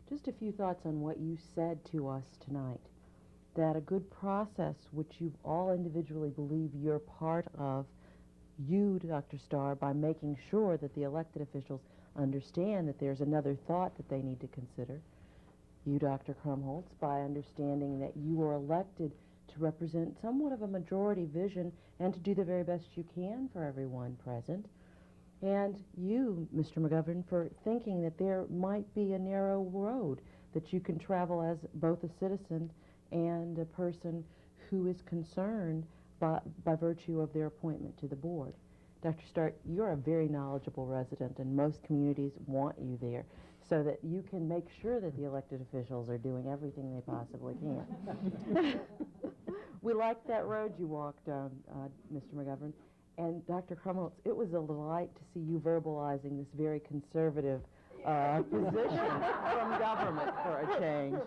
Just a few thoughts on what you said to us tonight. That a good process, which you all individually believe you're part of, you, Dr. Starr, by making sure that the elected officials understand that there's another thought that they need to consider. You, Dr. Krumholtz, by understanding that you were elected to represent somewhat of a majority vision and to do the very best you can for everyone present. And you, Mr. McGovern, for thinking that there might be a narrow road that you can travel as both a citizen and a person who is concerned by virtue of their appointment to the board. Dr. Stark, you're a very knowledgeable resident, and most communities want you there so that you can make sure that the elected officials are doing everything they possibly can. We liked that road you walked on, Mr. McGovern. And Dr. Krumholtz, it was a delight to see you verbalizing this very conservative position from government for a change.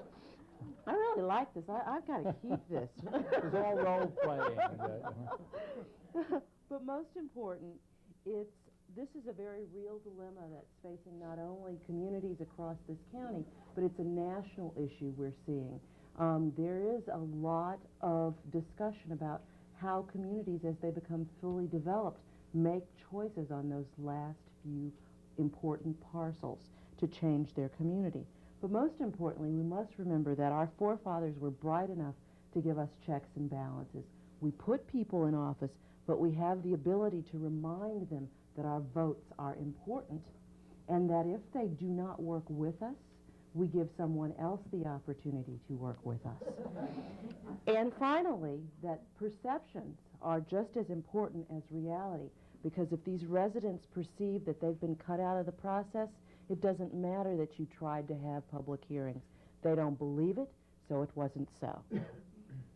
I really like this. I've got to keep this. It's all role playing. But most important, this is a very real dilemma that's facing not only communities across this county, but it's a national issue we're seeing. There is a lot of discussion about how communities, as they become fully developed, make choices on those last few important parcels to change their community. But most importantly, we must remember that our forefathers were bright enough to give us checks and balances. We put people in office, but we have the ability to remind them that our votes are important, and that if they do not work with us, we give someone else the opportunity to work with us. And finally, that perceptions are just as important as reality, because if these residents perceive that they've been cut out of the process, it doesn't matter that you tried to have public hearings. They don't believe it, so it wasn't so.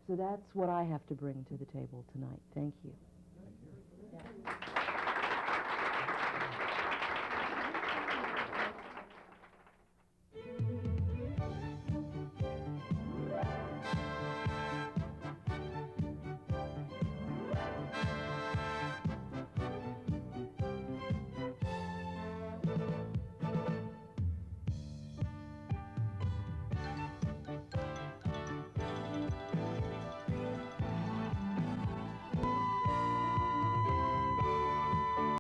So that's what I have to bring to the table tonight. Thank you.